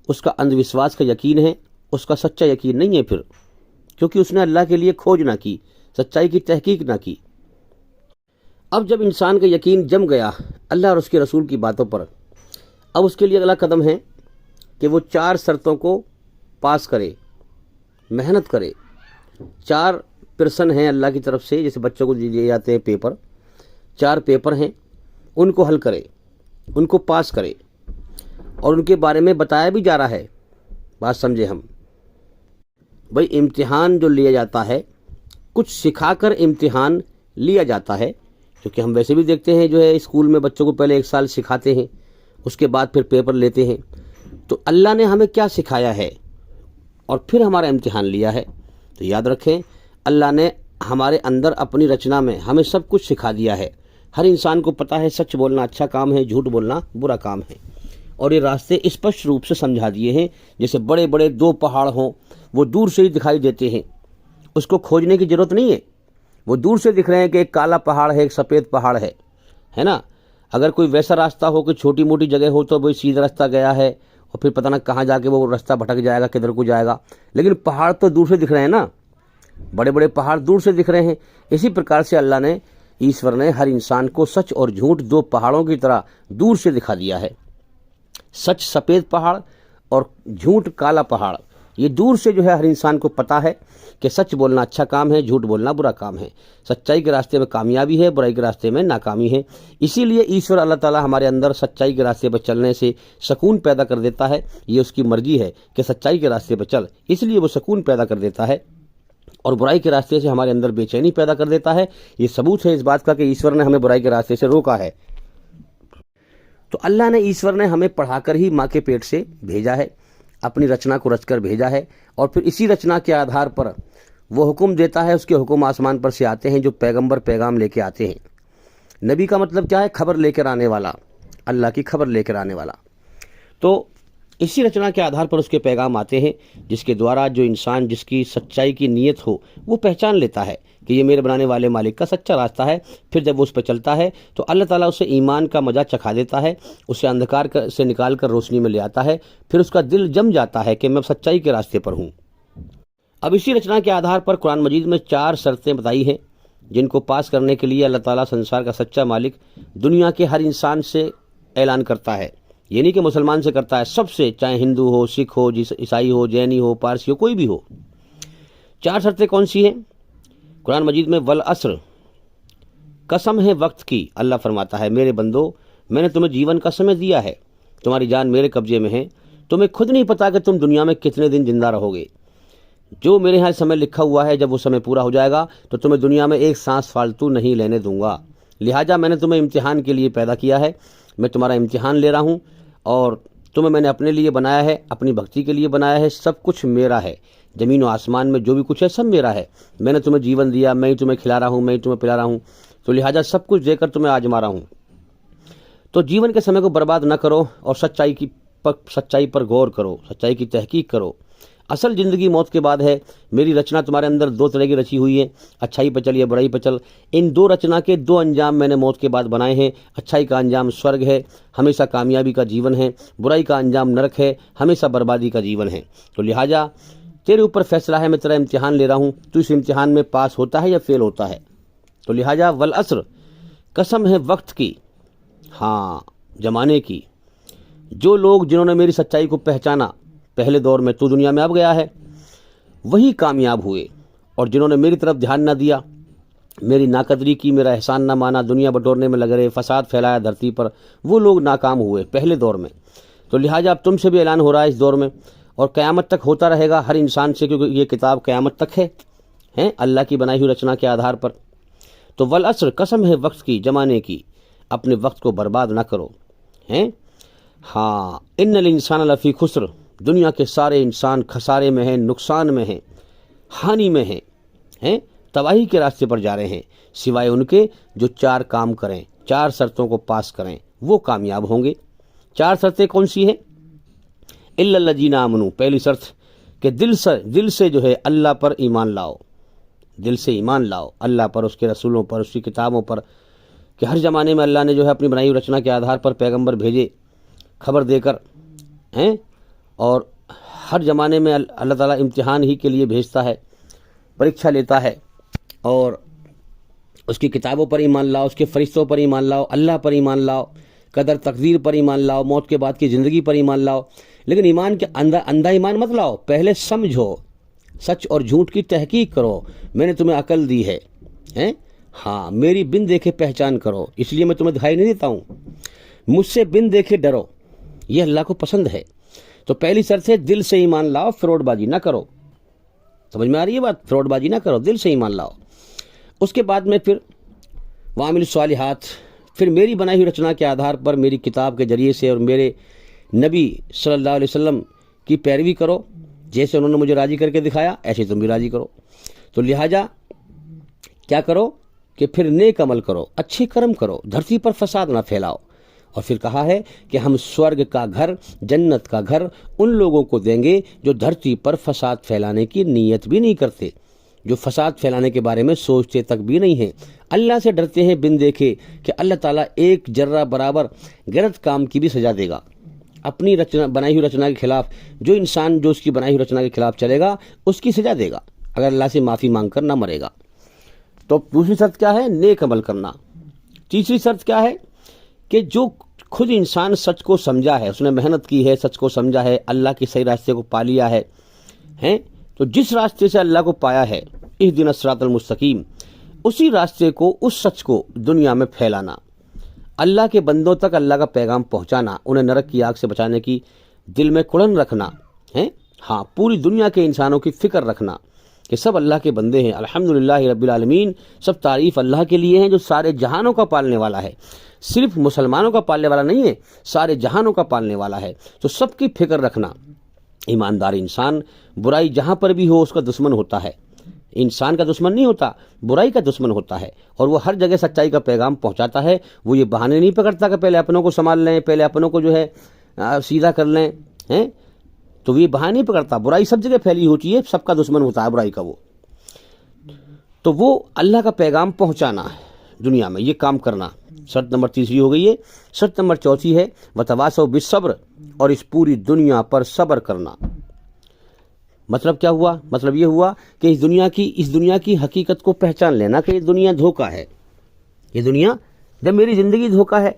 اس کا اندھ وشواس کا یقین ہے، اس کا سچا یقین نہیں ہے پھر، کیونکہ اس نے اللہ کے لیے کھوج نہ کی، سچائی کی تحقیق نہ کی. اب جب انسان کا یقین جم گیا اللہ اور اس کے رسول کی باتوں پر، اب اس کے لیے اگلا قدم ہے کہ وہ 4 شرطوں کو پاس کرے، محنت کرے. 4 پرسن ہیں اللہ کی طرف سے، جیسے بچوں کو دیے جاتے ہیں پیپر، 4 پیپر ہیں، ان کو حل کرے، ان کو پاس کرے. اور ان کے بارے میں بتایا بھی جا رہا ہے. بات سمجھے ہم بھائی، امتحان جو لیا جاتا ہے کچھ سکھا کر امتحان لیا جاتا ہے، کیونکہ ہم ویسے بھی دیکھتے ہیں جو ہے اسکول میں بچوں کو پہلے 1 سال سکھاتے ہیں، اس کے بعد پھر پیپر لیتے ہیں. تو اللہ نے ہمیں کیا سکھایا ہے اور پھر ہمارا امتحان لیا ہے. تو یاد رکھیں اللہ نے ہمارے اندر اپنی رچنا میں ہمیں سب کچھ سکھا دیا ہے. ہر انسان کو پتہ ہے سچ بولنا اچھا کام ہے، جھوٹ بولنا برا کام ہے. اور یہ راستے اسپشٹ روپ سے سمجھا دیے ہیں. جیسے بڑے بڑے 2 پہاڑ ہوں، وہ دور سے ہی دکھائی دیتے ہیں، اس کو کھوجنے کی ضرورت نہیں ہے. وہ دور سے دکھ رہے ہیں کہ ایک کالا پہاڑ ہے، ایک سفید پہاڑ ہے نا. اگر کوئی ویسا راستہ ہو کہ چھوٹی موٹی جگہ ہو تو وہی سیدھا راستہ گیا ہے، اور پھر پتہ نہ کہاں جا کے وہ راستہ بھٹک جائے گا، کدھر کو جائے گا. لیکن پہاڑ تو دور سے دکھ رہے ہیں نا، بڑے بڑے پہاڑ دور سے دکھ رہے ہیں. اسی پرکار سے اللہ نے، ایشور نے ہر انسان کو سچ اور جھوٹ 2 پہاڑوں کی طرح دور سے دکھا دیا ہے. سچ سفید پہاڑ اور جھوٹ کالا پہاڑ. یہ دور سے جو ہے ہر انسان کو پتہ ہے کہ سچ بولنا اچھا کام ہے، جھوٹ بولنا برا کام ہے. سچائی کے راستے میں کامیابی ہے، برائی کے راستے میں ناکامی ہے. اسی لیے ایشور اللہ تعالیٰ ہمارے اندر سچائی کے راستے پر چلنے سے سکون پیدا کر دیتا ہے. یہ اس کی مرضی ہے کہ سچائی کے راستے پر چل، اس لیے وہ سکون پیدا کر دیتا ہے. اور برائی کے راستے سے ہمارے اندر بے چینی پیدا کر دیتا ہے. یہ ثبوت ہے اس بات کا کہ ایشور نے ہمیں برائی کے راستے سے روکا ہے. تو اللہ نے، ایشور نے ہمیں پڑھا کر ہی ماں کے پیٹ سے بھیجا ہے، اپنی رچنا کو رچ کر بھیجا ہے. اور پھر اسی رچنا کے آدھار پر وہ حکم دیتا ہے. اس کے حکم آسمان پر سے آتے ہیں جو پیغمبر پیغام لے کے آتے ہیں. نبی کا مطلب کیا ہے؟ خبر لے کر آنے والا، اللہ کی خبر لے کر آنے والا. تو اسی رچنا کے آدھار پر اس کے پیغام آتے ہیں، جس کے دوارا جو انسان جس کی سچائی کی نیت ہو وہ پہچان لیتا ہے کہ یہ میرے بنانے والے مالک کا سچا راستہ ہے. پھر جب وہ اس پہ چلتا ہے تو اللہ تعالیٰ اسے ایمان کا مزہ چکھا دیتا ہے، اسے اندھکار سے نکال کر روشنی میں لے آتا ہے. پھر اس کا دل جم جاتا ہے کہ میں سچائی کے راستے پر ہوں. اب اسی رچنا کے آدھار پر قرآن مجید میں 4 شرطیں بتائی ہیں، جن کو پاس کرنے کے لیے اللہ تعالیٰ سنسار کا سچا مالک دنیا کے ہر انسان سے اعلان کرتا ہے. یہ نہیں کہ مسلمان سے کرتا ہے، سب سے، چاہے ہندو ہو، سکھ ہو، عیسائی ہو، جینی ہو، پارسی ہو، کوئی بھی ہو. 4 شرطیں کون سی ہیں؟ قرآن مجید میں والعصر، قسم ہے وقت کی. اللہ فرماتا ہے میرے بندو، میں نے تمہیں جیون کا سمے دیا ہے، تمہاری جان میرے قبضے میں ہے، تمہیں خود نہیں پتا کہ تم دنیا میں کتنے دن زندہ رہو گے. جو میرے ہاں سمے لکھا ہوا ہے، جب وہ سمے پورا ہو جائے گا تو تمہیں دنیا میں ایک سانس فالتو نہیں لینے دوں گا. لہٰذا میں نے تمہیں امتحان کے لیے پیدا کیا ہے، میں تمہارا امتحان لے رہا ہوں. اور تمہیں میں نے اپنے لیے بنایا ہے، اپنی بھکتی کے لیے بنایا ہے. سب کچھ میرا ہے، زمین و آسمان میں جو بھی کچھ ہے سب میرا ہے. میں نے تمہیں جیون دیا، میں ہی تمہیں کھلا رہا ہوں، میں ہی تمہیں پلا رہا ہوں. تو لہٰذا سب کچھ دے کر تمہیں آزما رہا ہوں. تو جیون کے سمے کو برباد نہ کرو اور سچائی پر غور کرو، سچائی کی تحقیق کرو. اصل زندگی موت کے بعد ہے. میری رچنا تمہارے اندر 2 طرح کی رچی ہوئی ہے، اچھائی پہ چل یا برائی پہ چل. ان 2 رچنا کے 2 انجام میں نے موت کے بعد بنائے ہیں. اچھائی کا انجام سورگ ہے، ہمیشہ کامیابی کا جیون ہے. برائی کا انجام نرک ہے، ہمیشہ بربادی کا جیون ہے. تو لہٰذا تیرے اوپر فیصلہ ہے، میں تیرا امتحان لے رہا ہوں، تو اس امتحان میں پاس ہوتا ہے یا فیل ہوتا ہے. تو لہٰذا والعصر، قسم ہے وقت کی، ہاں زمانے کی. جو لوگ جنہوں نے میری سچائی کو پہچانا پہلے دور میں، تو دنیا میں اب گیا ہے، وہی کامیاب ہوئے. اور جنہوں نے میری طرف دھیان نہ دیا، میری ناقدری کی، میرا احسان نہ مانا، دنیا بٹورنے میں لگ رہے، فساد پھیلایا دھرتی پر، وہ لوگ ناکام ہوئے پہلے دور میں. تو لہٰذا اب تم سے بھی اعلان ہو رہا ہے اس دور میں، اور قیامت تک ہوتا رہے گا ہر انسان سے، کیونکہ یہ کتاب قیامت تک ہے اللہ کی بنائی ہوئی رچنا کے آدھار پر. تو والعصر، قسم ہے وقت کی، زمانے کی، اپنے وقت کو برباد نہ کرو. ہاں ان الانسان لفی خسر، دنیا کے سارے انسان خسارے میں ہیں، نقصان میں ہیں، ہانی میں ہیں، تباہی کے راستے پر جا رہے ہیں، سوائے ان کے جو 4 کام کریں، 4 شرطوں کو پاس کریں، وہ کامیاب ہوں گے۔ 4 شرطیں کون سی ہیں؟ الا الذین آمنوا، پہلی شرط کہ دل سے جو ہے اللہ پر ایمان لاؤ، دل سے ایمان لاؤ اللہ پر، اس کے رسولوں پر، اس کی کتابوں پر، کہ ہر زمانے میں اللہ نے جو ہے اپنی بنائی ہوئی رچنا کے آدھار پر پیغمبر بھیجے خبر دے کر، اور ہر زمانے میں اللہ تعالیٰ امتحان ہی کے لیے بھیجتا ہے، پریکشا لیتا ہے، اور اس کی کتابوں پر ایمان لاؤ، اس کے فرشتوں پر ایمان لاؤ، اللہ پر ایمان لاؤ، قدر تقدیر پر ایمان لاؤ، موت کے بعد کی زندگی پر ایمان لاؤ۔ لیکن ایمان کے اندھا ایمان مت لاؤ، پہلے سمجھو، سچ اور جھوٹ کی تحقیق کرو، میں نے تمہیں عقل دی ہے، ہاں میری بن دیکھے پہچان کرو، اس لیے میں تمہیں دکھائی نہیں دیتا ہوں، مجھ سے بن دیکھے ڈرو، یہ اللہ کو پسند ہے۔ تو پہلی شرط ہے دل سے ایمان لاؤ، فراڈ بازی نہ کرو، سمجھ میں آ رہی ہے بات؟ فراڈ بازی نہ کرو، دل سے ایمان لاؤ۔ اس کے بعد میں پھر وعامل الصالحات، پھر میری بنائی ہوئی رچنا کے آدھار پر میری کتاب کے ذریعے سے اور میرے نبی صلی اللہ علیہ وسلم کی پیروی کرو، جیسے انہوں نے مجھے راضی کر کے دکھایا ایسے تم بھی راضی کرو۔ تو لہٰذا کیا کرو کہ پھر نیک عمل کرو، اچھے کرم کرو، دھرتی پر فساد نہ پھیلاؤ۔ اور پھر کہا ہے کہ ہم سورگ کا گھر، جنت کا گھر ان لوگوں کو دیں گے جو دھرتی پر فساد پھیلانے کی نیت بھی نہیں کرتے، جو فساد پھیلانے کے بارے میں سوچتے تک بھی نہیں ہیں، اللہ سے ڈرتے ہیں بن دیکھے کہ اللہ تعالیٰ ایک ذرہ برابر غلط کام کی بھی سزا دے گا۔ اپنی بنائی ہوئی رچنا کے خلاف جو انسان جو اس کی بنائی ہوئی رچنا کے خلاف چلے گا اس کی سزا دے گا، اگر اللہ سے معافی مانگ کر نہ مرے گا۔ تو دوسری شرط کیا ہے؟ نیک عمل کرنا۔ تیسری شرط کیا ہے؟ کہ جو خود انسان سچ کو سمجھا ہے، اس نے محنت کی ہے، سچ کو سمجھا ہے، اللہ کے صحیح راستے کو پا لیا ہے، تو جس راستے سے اللہ کو پایا ہے، اہدنا الصراط المستقیم، اسی راستے کو، اس سچ کو دنیا میں پھیلانا، اللہ کے بندوں تک اللہ کا پیغام پہنچانا، انہیں نرک کی آگ سے بچانے کی دل میں کڑن رکھنا، ہاں پوری دنیا کے انسانوں کی فکر رکھنا کہ سب اللہ کے بندے ہیں، الحمدللہ رب العالمین، سب تعریف اللہ کے لیے ہیں جو سارے جہانوں کا پالنے والا ہے، صرف مسلمانوں کا پالنے والا نہیں ہے، سارے جہانوں کا پالنے والا ہے۔ تو سب کی فکر رکھنا۔ ایماندار انسان برائی جہاں پر بھی ہو اس کا دشمن ہوتا ہے، انسان کا دشمن نہیں ہوتا، برائی کا دشمن ہوتا ہے، اور وہ ہر جگہ سچائی کا پیغام پہنچاتا ہے۔ وہ یہ بہانے نہیں پکڑتا کہ پہلے اپنوں کو سنبھال لیں، پہلے اپنوں کو جو ہے سیدھا کر لیں، تو یہ بہانے نہیں پکڑتا، برائی سب جگہ پھیلی ہوتی ہے، سب کا دشمن ہوتا ہے برائی کا وہ۔ تو وہ اللہ کا پیغام پہنچانا ہے دنیا میں، یہ کام کرنا۔ شرط نمبر 3 ہو گئی ہے۔ شرط نمبر 4 ہے وتواصوا بالصبر، اور اس پوری دنیا پر صبر کرنا۔ مطلب کیا ہوا؟ مطلب یہ ہوا کہ اس دنیا کی حقیقت کو پہچان لینا کہ یہ دنیا دھوکہ ہے، یہ دنیا، جب میری زندگی دھوکہ ہے،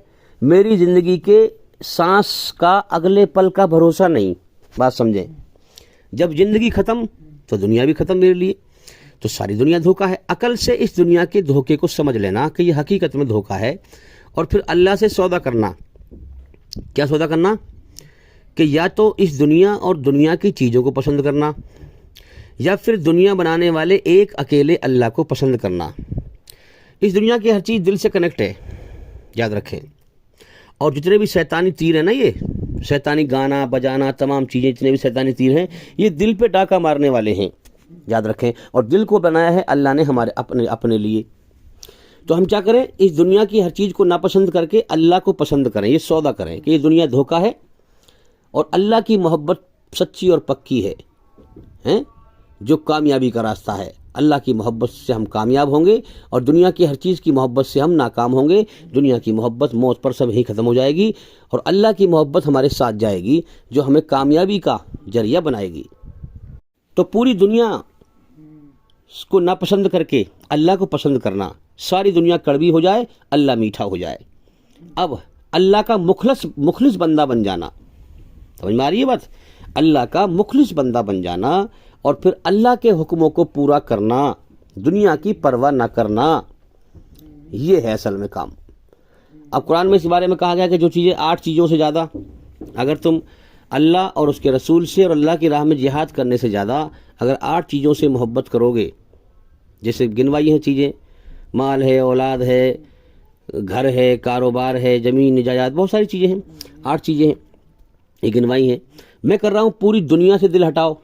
میری زندگی کے سانس کا اگلے پل کا بھروسہ نہیں، بات سمجھیں، جب زندگی ختم تو دنیا بھی ختم میرے لیے، تو ساری دنیا دھوکہ ہے۔ عقل سے اس دنیا کے دھوکے کو سمجھ لینا کہ یہ حقیقت میں دھوکہ ہے، اور پھر اللہ سے سودا کرنا۔ کیا سودا کرنا؟ کہ یا تو اس دنیا اور دنیا کی چیزوں کو پسند کرنا، یا پھر دنیا بنانے والے ایک اکیلے اللہ کو پسند کرنا۔ اس دنیا کی ہر چیز دل سے کنیکٹ ہے، یاد رکھیں، اور جتنے بھی شیطانی تیر ہیں نا، یہ شیطانی گانا بجانا، تمام چیزیں جتنے بھی شیطانی تیر ہیں، یہ دل پہ ڈاکہ مارنے والے ہیں، یاد رکھیں، اور دل کو بنایا ہے اللہ نے ہمارے اپنے لیے۔ تو ہم کیا کریں؟ اس دنیا کی ہر چیز کو ناپسند کر کے اللہ کو پسند کریں، یہ سودا کریں کہ یہ دنیا دھوکہ ہے، اور اللہ کی محبت سچی اور پکی ہے، جو کامیابی کا راستہ ہے۔ اللہ کی محبت سے ہم کامیاب ہوں گے، اور دنیا کی ہر چیز کی محبت سے ہم ناکام ہوں گے۔ دنیا کی محبت موت پر سب ہی ختم ہو جائے گی، اور اللہ کی محبت ہمارے ساتھ جائے گی جو ہمیں کامیابی کا ذریعہ بنائے گی۔ تو پوری دنیا کو ناپسند کر کے اللہ کو پسند کرنا، ساری دنیا کڑوی ہو جائے، اللہ میٹھا ہو جائے۔ اب اللہ کا مخلص بندہ بن جانا، سمجھ میں آ رہی ہے بات؟ اللہ کا مخلص بندہ بن جانا، اور پھر اللہ کے حکموں کو پورا کرنا، دنیا کی پرواہ نہ کرنا، یہ ہے اصل میں کام۔ اب قرآن میں اس بارے میں کہا گیا کہ جو چیزیں 8 چیزوں سے زیادہ، اگر تم اللہ اور اس کے رسول سے اور اللہ کی راہ میں جہاد کرنے سے زیادہ اگر 8 چیزوں سے محبت کرو گے، جیسے گنوائی ہیں چیزیں، مال ہے، اولاد ہے، گھر ہے، کاروبار ہے، زمین جائیداد، بہت ساری چیزیں ہیں، 8 چیزیں ہیں یہ گنوائی ہیں۔ میں کر رہا ہوں پوری دنیا سے دل ہٹاؤ.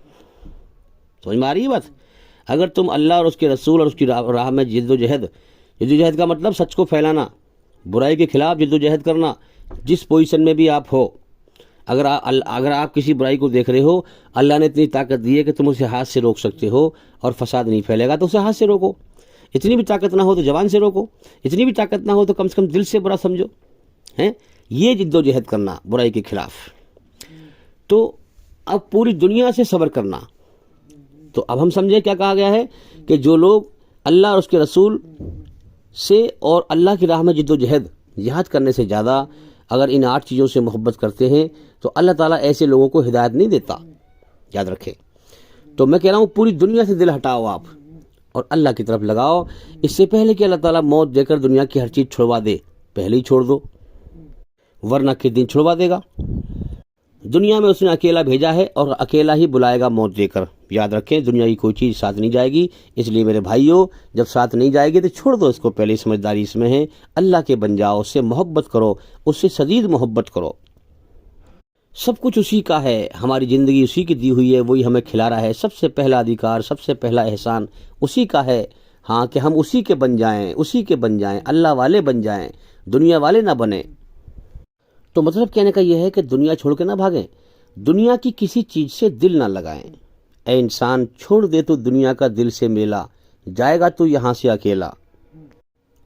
سمجھ میں آ رہی ہے بات؟ اگر تم اللہ اور اس کے رسول اور اس کی راہ میں جد و جہد کا مطلب سچ کو پھیلانا، برائی کے خلاف جد و جہد کرنا، جس پوزیشن میں بھی آپ ہو. اگر آپ کسی برائی کو دیکھ رہے ہو، اللہ نے اتنی طاقت دی ہے کہ تم اسے ہاتھ سے روک سکتے ہو اور فساد نہیں پھیلے گا تو اسے ہاتھ سے روکو. اتنی بھی طاقت نہ ہو تو زبان سے روکو، اتنی بھی طاقت نہ ہو تو کم سے کم دل سے برا سمجھو. ہیں یہ جد و جہد کرنا برائی کے خلاف. تو اب پوری دنیا سے صبر کرنا. تو اب ہم سمجھیں کیا کہا گیا ہے کہ جو لوگ اللہ اور اس کے رسول سے اور اللہ کی راہ میں جد و جہاد کرنے سے زیادہ اگر ان 8 چیزوں سے محبت کرتے ہیں تو اللہ تعالیٰ ایسے لوگوں کو ہدایت نہیں دیتا. یاد رکھیں. تو میں کہہ رہا ہوں پوری دنیا سے دل ہٹاؤ آپ اور اللہ کی طرف لگاؤ. اس سے پہلے کہ اللہ تعالیٰ موت دے کر دنیا کی ہر چیز چھڑوا دے، پہلے ہی چھوڑ دو، ورنہ کس دن چھڑوا دے گا. دنیا میں اس نے اکیلا بھیجا ہے اور اکیلا ہی بلائے گا موت دے کر. یاد رکھیں دنیا کی کوئی چیز ساتھ نہیں جائے گی. اس لیے میرے بھائیوں، جب ساتھ نہیں جائے گی تو چھوڑ دو اس کو. پہلے سمجھداری اس میں ہے، اللہ کے بن جاؤ، اس سے محبت کرو، اس سے شدید محبت کرو. سب کچھ اسی کا ہے، ہماری زندگی اسی کی دی ہوئی ہے، وہی ہمیں کھلا رہا ہے. سب سے پہلا ادھیکار، سب سے پہلا احسان اسی کا ہے. ہاں کہ ہم اسی کے بن جائیں، اللہ والے بن جائیں، دنیا والے نہ بنیں. تو مطلب کہنے کا یہ ہے کہ دنیا چھوڑ کے نہ بھاگیں، دنیا کی کسی چیز سے دل نہ لگائیں. اے انسان چھوڑ دے تو دنیا کا دل سے میلا، جائے گا تو یہاں سے اکیلا.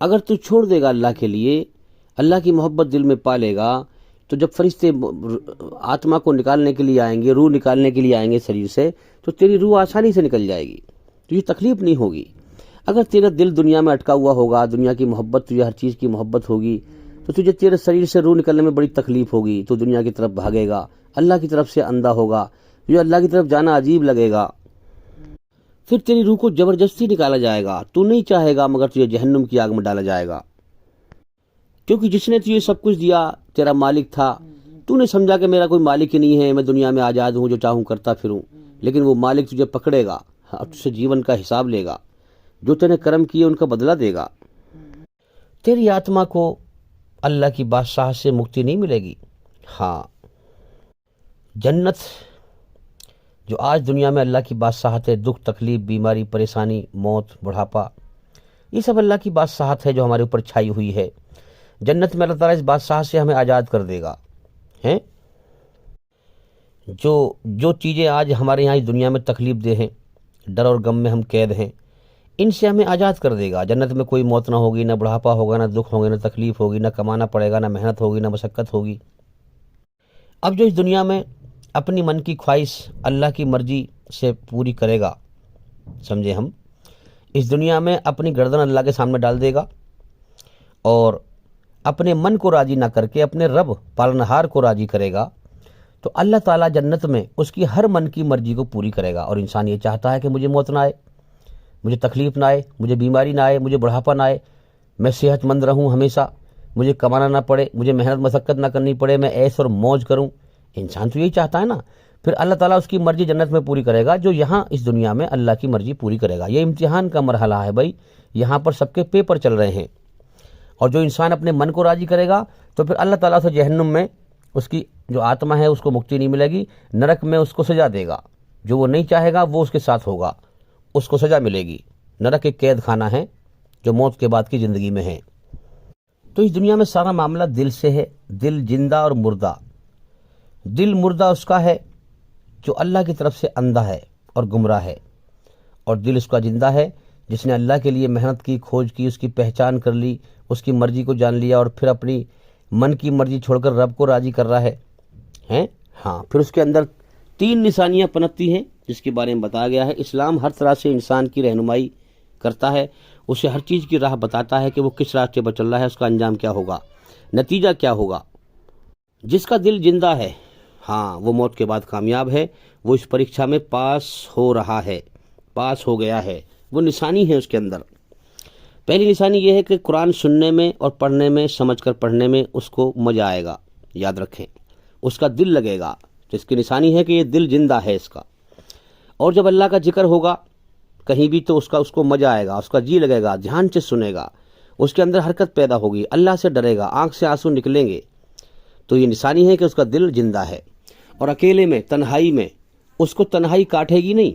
اگر تو چھوڑ دے گا اللہ کے لیے، اللہ کی محبت دل میں پا لے گا، تو جب فرشتے آتما کو نکالنے کے لیے آئیں گے، روح نکالنے کے لیے آئیں گے شریر سے، تو تیری روح آسانی سے نکل جائے گی، تجھے تکلیف نہیں ہوگی. اگر تیرا دل دنیا میں اٹکا ہوا ہوگا، دنیا کی محبت، تجھے ہر چیز کی محبت ہوگی، تو تجھے تیرے شریر سے روح نکلنے میں بڑی تکلیف ہوگی. تو دنیا کی طرف بھاگے گا، اللہ کی طرف سے اندھا ہوگا، تجھے اللہ کی طرف جانا عجیب لگے گا. پھر تیری روح کو زبردستی نکالا جائے گا، تو نہیں چاہے گا مگر تجھے جہنم کی آگ میں ڈالا جائے گا. کیونکہ جس نے تجھے سب کچھ دیا تیرا مالک تھا، تو نے سمجھا کہ میرا کوئی مالک ہی نہیں ہے، میں دنیا میں آزاد ہوں، جو چاہوں کرتا پھروں. لیکن وہ مالک تجھے پکڑے گا اور تجھ سے جیون کا حساب لے گا. جو تینے کرم کیے ان کا بدلہ دے گا. تیری آتما کو اللہ کی بادشاہ سے مکتی نہیں ملے گی. ہاں، جنت جو آج دنیا میں اللہ کی بادشاہت ہے، دکھ، تکلیف، بیماری، پریشانی، موت، بڑھاپا، یہ سب اللہ کی بادشاہت ہے جو ہمارے اوپر چھائی ہوئی ہے. جنت میں اللہ تعالیٰ اس بادشاہ سے ہمیں آزاد کر دے گا. ہیں جو چیزیں آج ہمارے یہاں اس دنیا میں تکلیف دہ ہیں، ڈر اور غم میں ہم قید ہیں، ان سے ہمیں آزاد کر دے گا. جنت میں کوئی موت نہ ہوگی، نہ بڑھاپا ہوگا، نہ دکھ ہوگا، نہ تکلیف ہوگی، نہ کمانا پڑے گا، نہ محنت ہوگی، نہ مشقت ہوگی. اب جو اس دنیا میں اپنی من کی خواہش اللہ کی مرضی سے پوری کرے گا، سمجھے، ہم اس دنیا میں اپنی گردن اللہ کے سامنے ڈال دے گا اور اپنے من کو راضی نہ کر کے اپنے رب پالنہار کو راضی کرے گا، تو اللہ تعالیٰ جنت میں اس کی ہر من کی مرضی کو پوری کرے گا. اور انسان یہ چاہتا ہے کہ مجھے موت نہ آئے، مجھے تکلیف نہ آئے، مجھے بیماری نہ آئے، مجھے بڑھاپا نہ آئے، میں صحت مند رہوں ہمیشہ، مجھے کمانا نہ پڑے، مجھے محنت مشقت نہ کرنی پڑے، میں عیش اور موج کروں. انسان تو یہی چاہتا ہے نا. پھر اللہ تعالیٰ اس کی مرضی جنت میں پوری کرے گا، جو یہاں اس دنیا میں اللہ کی مرضی پوری کرے گا. یہ امتحان کا مرحلہ ہے بھائی، یہاں پر سب کے پیپر چل رہے ہیں. اور جو انسان اپنے من کو راضی کرے گا تو پھر اللہ تعالیٰ سے جہنم میں اس کی جو آتما ہے اس کو مکتی نہیں ملے گی، نرک میں اس کو سزا دے گا. جو وہ نہیں چاہے گا وہ اس کے ساتھ ہوگا، اس کو سزا ملے گی. نرک ایک قید خانہ ہے جو موت کے بعد کی زندگی میں ہے. تو اس دنیا میں سارا معاملہ دل سے ہے. دل زندہ اور مردہ. دل مردہ اس کا ہے جو اللہ کی طرف سے اندھا ہے اور گمراہ ہے، اور دل اس کا زندہ ہے جس نے اللہ کے لیے محنت کی، کھوج کی، اس کی پہچان کر لی، اس کی مرضی کو جان لیا اور پھر اپنی من کی مرضی چھوڑ کر رب کو راضی کر رہا ہے. ہاں، پھر اس کے اندر 3 نشانیاں پنپتی ہیں جس کے بارے میں بتایا گیا ہے. اسلام ہر طرح سے انسان کی رہنمائی کرتا ہے، اسے ہر چیز کی راہ بتاتا ہے کہ وہ کس راستے پر چل رہا ہے، اس کا انجام کیا ہوگا، نتیجہ کیا ہوگا. جس کا دل زندہ ہے، ہاں، وہ موت کے بعد کامیاب ہے. وہ اس پریکشا میں پاس ہو رہا ہے، پاس ہو گیا ہے. وہ نشانی ہے اس کے اندر. پہلی نشانی یہ ہے کہ قرآن سننے میں اور پڑھنے میں، سمجھ کر پڑھنے میں اس کو مزہ آئے گا. یاد رکھیں، اس کا دل لگے گا. تو اس کی نشانی ہے کہ یہ دل زندہ ہے اس کا. اور جب اللہ کا ذکر ہوگا کہیں بھی تو اس کو مزہ آئے گا، اس کا جی لگے گا، دھیان سے سنے گا، اس کے اندر حرکت پیدا ہوگی، اللہ سے ڈرے گا، آنکھ سے آنسو نکلیں گے. تو یہ نشانی ہے کہ اس کا دل زندہ ہے. اور اکیلے میں تنہائی میں اس کو تنہائی کاٹے گی نہیں.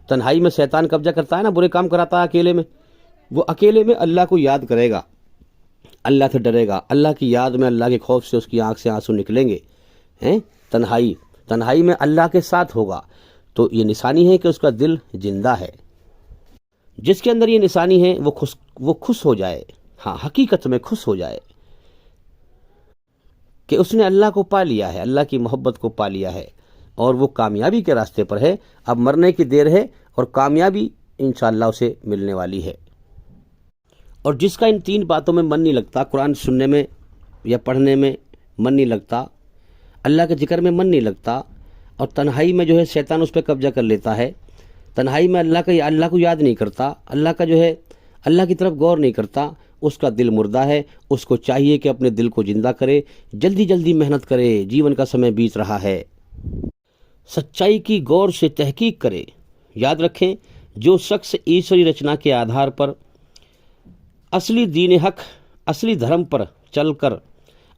تنہائی میں شیطان قبضہ کرتا ہے نا، برے کام کراتا ہے اکیلے میں. وہ اکیلے میں اللہ کو یاد کرے گا، اللہ سے ڈرے گا، اللہ کی یاد میں، اللہ کے خوف سے اس کی آنکھ سے آنسو نکلیں گے. تنہائی میں اللہ کے ساتھ ہوگا. تو یہ نشانی ہے کہ اس کا دل زندہ ہے. جس کے اندر یہ نشانی ہے وہ خوش ہو جائے، ہاں حقیقت میں خوش ہو جائے کہ اس نے اللہ کو پا لیا ہے، اللہ کی محبت کو پا لیا ہے اور وہ کامیابی کے راستے پر ہے. اب مرنے کی دیر ہے اور کامیابی انشاءاللہ اسے ملنے والی ہے. اور جس کا ان 3 باتوں میں من نہیں لگتا، قرآن سننے میں یا پڑھنے میں من نہیں لگتا، اللہ کے ذکر میں من نہیں لگتا، اور تنہائی میں جو ہے شیطان اس پہ قبضہ کر لیتا ہے، تنہائی میں اللہ کو یاد نہیں کرتا، اللہ کی طرف غور نہیں کرتا، اس کا دل مردہ ہے. اس کو چاہیے کہ اپنے دل کو زندہ کرے، جلدی جلدی محنت کرے، جیون کا سمے بیت رہا ہے، سچائی کی غور سے تحقیق کرے. یاد رکھیں، جو شخص ایشوری رچنا کے آدھار پر اصلی دین حق، اصلی دھرم پر چل کر